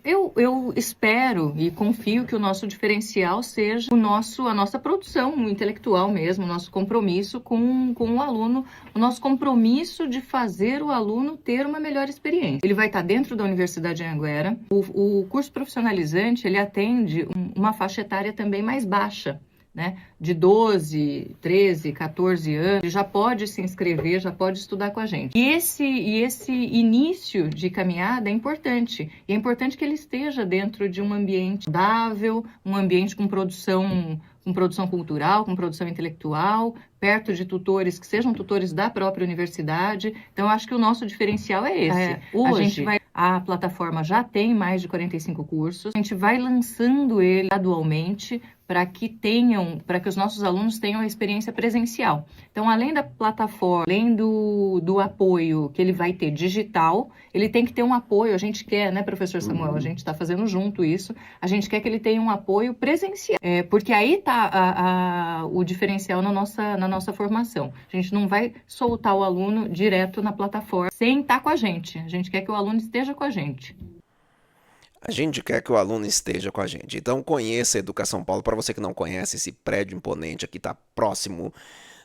Speaker 4: Eu espero e confio que o nosso diferencial seja a nossa produção intelectual mesmo, o nosso compromisso com o aluno, o nosso compromisso de fazer o aluno ter uma melhor experiência. Ele vai estar dentro da Universidade de Anhanguera. O curso profissionalizante, ele atende uma faixa etária também mais baixa, né, de 12, 13, 14 anos, já pode se inscrever, já pode estudar com a gente. E esse início de caminhada é importante. E é importante que ele esteja dentro de um ambiente saudável, um ambiente com produção cultural, com produção intelectual, perto de tutores que sejam tutores da própria universidade. Então, eu acho que o nosso diferencial é esse. Hoje, a plataforma já tem mais de 45 cursos. A gente vai lançando ele gradualmente para que os nossos alunos tenham a experiência presencial. Então, além da plataforma, além do apoio que ele vai ter digital, ele tem que ter um apoio. A gente quer, né, professor Samuel? A gente está fazendo junto isso. A gente quer que ele tenha um apoio presencial, porque aí está o diferencial na nossa formação. A gente não vai soltar o aluno direto na plataforma sem estar com a gente. A gente quer que o aluno esteja com a gente.
Speaker 1: A gente quer que o aluno esteja com a gente. Então conheça a Educação Paulo. Para você que não conhece, esse prédio imponente aqui está próximo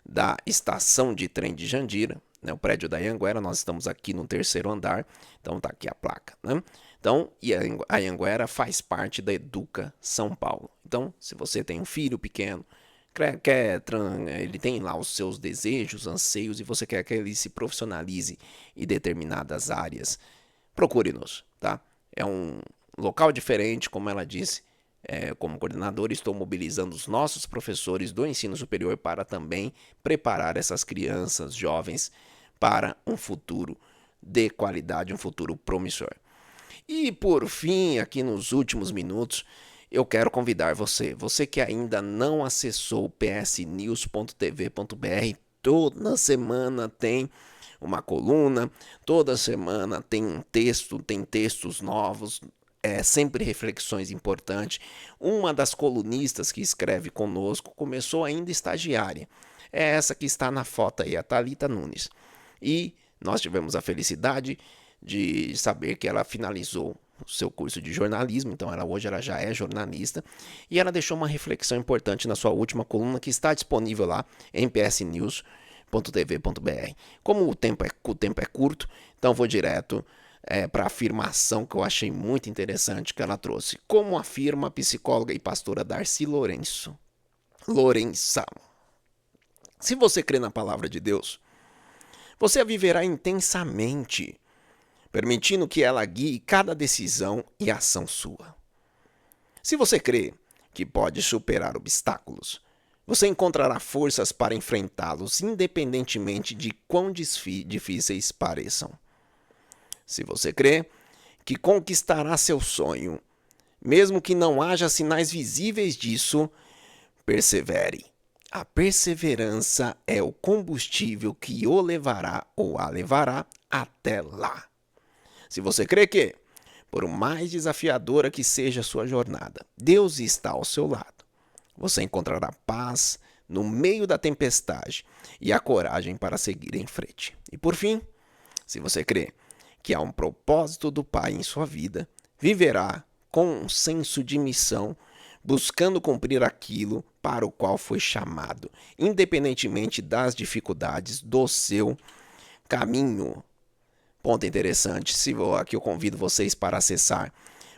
Speaker 1: da estação de trem de Jandira, né? O prédio da Anhanguera. Nós estamos aqui no 3º andar. Então tá aqui a placa, né? Então, e a Anhanguera faz parte da Educa São Paulo. Então, se você tem um filho pequeno, ele tem lá os seus desejos, anseios, e você quer que ele se profissionalize em determinadas áreas, procure-nos, tá? É um local diferente, como ela disse. Como coordenador, estou mobilizando os nossos professores do ensino superior para também preparar essas crianças, jovens, para um futuro de qualidade, um futuro promissor. E por fim, aqui nos últimos minutos, eu quero convidar você que ainda não acessou psnews.tv.br, toda semana tem uma coluna, toda semana tem um texto, tem textos novos, sempre reflexões importantes. Uma das colunistas que escreve conosco começou ainda estagiária, é essa que está na foto aí, a Thalita Nunes. E nós tivemos a felicidade de saber que ela finalizou o seu curso de jornalismo, então hoje ela já é jornalista, e ela deixou uma reflexão importante na sua última coluna, que está disponível lá em psnews.tv.br. Como o tempo é curto, então vou direto para a afirmação que eu achei muito interessante que ela trouxe. Como afirma a psicóloga e pastora Darcy Lourença, se você crê na palavra de Deus, você a viverá intensamente, permitindo que ela guie cada decisão e ação sua. Se você crê que pode superar obstáculos, você encontrará forças para enfrentá-los, independentemente de quão difíceis pareçam. Se você crê que conquistará seu sonho, mesmo que não haja sinais visíveis disso, persevere. A perseverança é o combustível que o levará ou a levará até lá. Se você crê que, por mais desafiadora que seja a sua jornada, Deus está ao seu lado, você encontrará paz no meio da tempestade e a coragem para seguir em frente. E por fim, se você crê que há um propósito do Pai em sua vida, viverá com um senso de missão, buscando cumprir aquilo para o qual foi chamado, independentemente das dificuldades do seu caminho. Ponto interessante, aqui eu convido vocês para acessar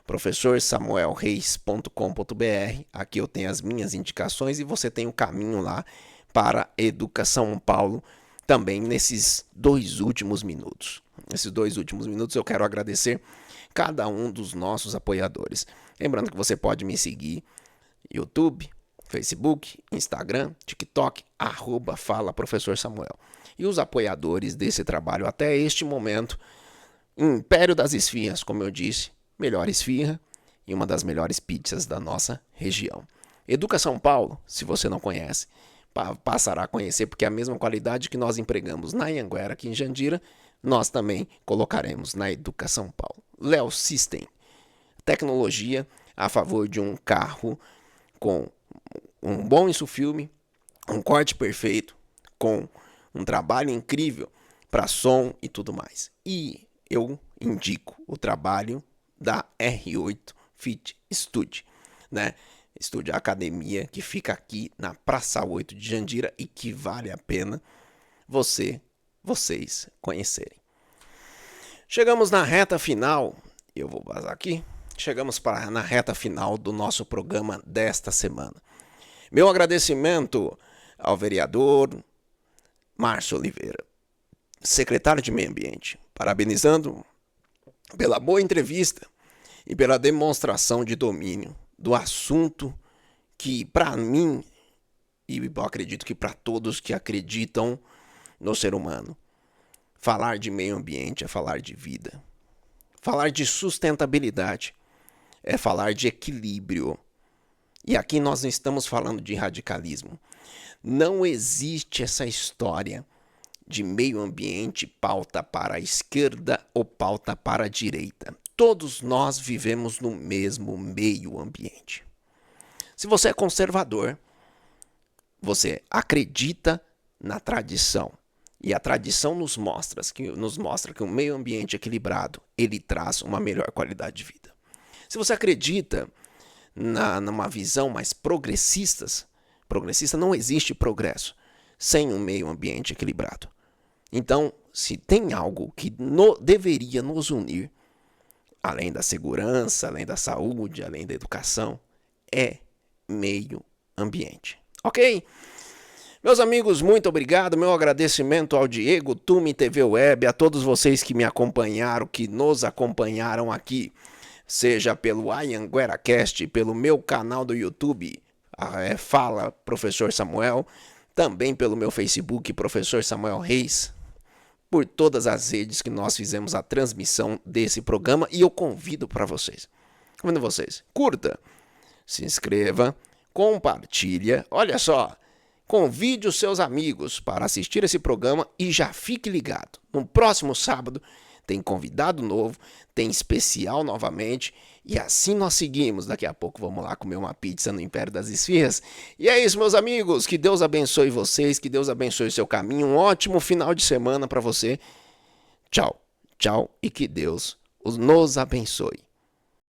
Speaker 1: professorsamuelreis.com.br. Aqui eu tenho as minhas indicações e você tem o caminho lá para Educação Paulo também nesses 2 últimos minutos. Nesses 2 últimos minutos eu quero agradecer cada um dos nossos apoiadores. Lembrando que você pode me seguir no YouTube, Facebook, Instagram, TikTok, @Fala Professor Samuel. E os apoiadores desse trabalho até este momento, Império das Esfirras, como eu disse, melhor esfirra e uma das melhores pizzas da nossa região. Educa São Paulo, se você não conhece, passará a conhecer, porque é a mesma qualidade que nós empregamos na Anhanguera, aqui em Jandira, nós também colocaremos na Educa São Paulo. Léo System, tecnologia a favor de um carro com um bom insufilme, um corte perfeito, com um trabalho incrível para som e tudo mais. E eu indico o trabalho da R8 Fit Studio, né? Estúdio Academia, que fica aqui na Praça 8 de Jandira e que vale a pena vocês conhecerem. Chegamos na reta final, eu vou vazar aqui, na reta final do nosso programa desta semana. Meu agradecimento ao vereador Márcio Oliveira, secretário de Meio Ambiente, parabenizando pela boa entrevista e pela demonstração de domínio do assunto que, para mim, e eu acredito que para todos que acreditam no ser humano, falar de meio ambiente é falar de vida. Falar de sustentabilidade é falar de equilíbrio. E aqui nós não estamos falando de radicalismo. Não existe essa história de meio ambiente pauta para a esquerda ou pauta para a direita. Todos nós vivemos no mesmo meio ambiente. Se você é conservador, você acredita na tradição. E a tradição nos mostra que um meio ambiente equilibrado, ele traz uma melhor qualidade de vida. Se você acredita numa visão mais progressista, não existe progresso sem um meio ambiente equilibrado. Então, se tem algo que deveria nos unir, além da segurança, além da saúde, além da educação, é meio ambiente. Ok? Meus amigos, muito obrigado. Meu agradecimento ao Diego Tume TV Web, a todos vocês que me acompanharam, que nos acompanharam aqui, seja pelo AnhangueraCast, pelo meu canal do YouTube, Fala Professor Samuel, também pelo meu Facebook, Professor Samuel Reis, por todas as redes que nós fizemos a transmissão desse programa. E eu convido vocês, curta, se inscreva, compartilha, olha só, convide os seus amigos para assistir esse programa e já fique ligado. No próximo sábado tem convidado novo, tem especial novamente e assim nós seguimos. Daqui a pouco vamos lá comer uma pizza no Império das Esfirras. E é isso, meus amigos, que Deus abençoe vocês, que Deus abençoe o seu caminho, um ótimo final de semana para você. Tchau, tchau e que Deus nos abençoe.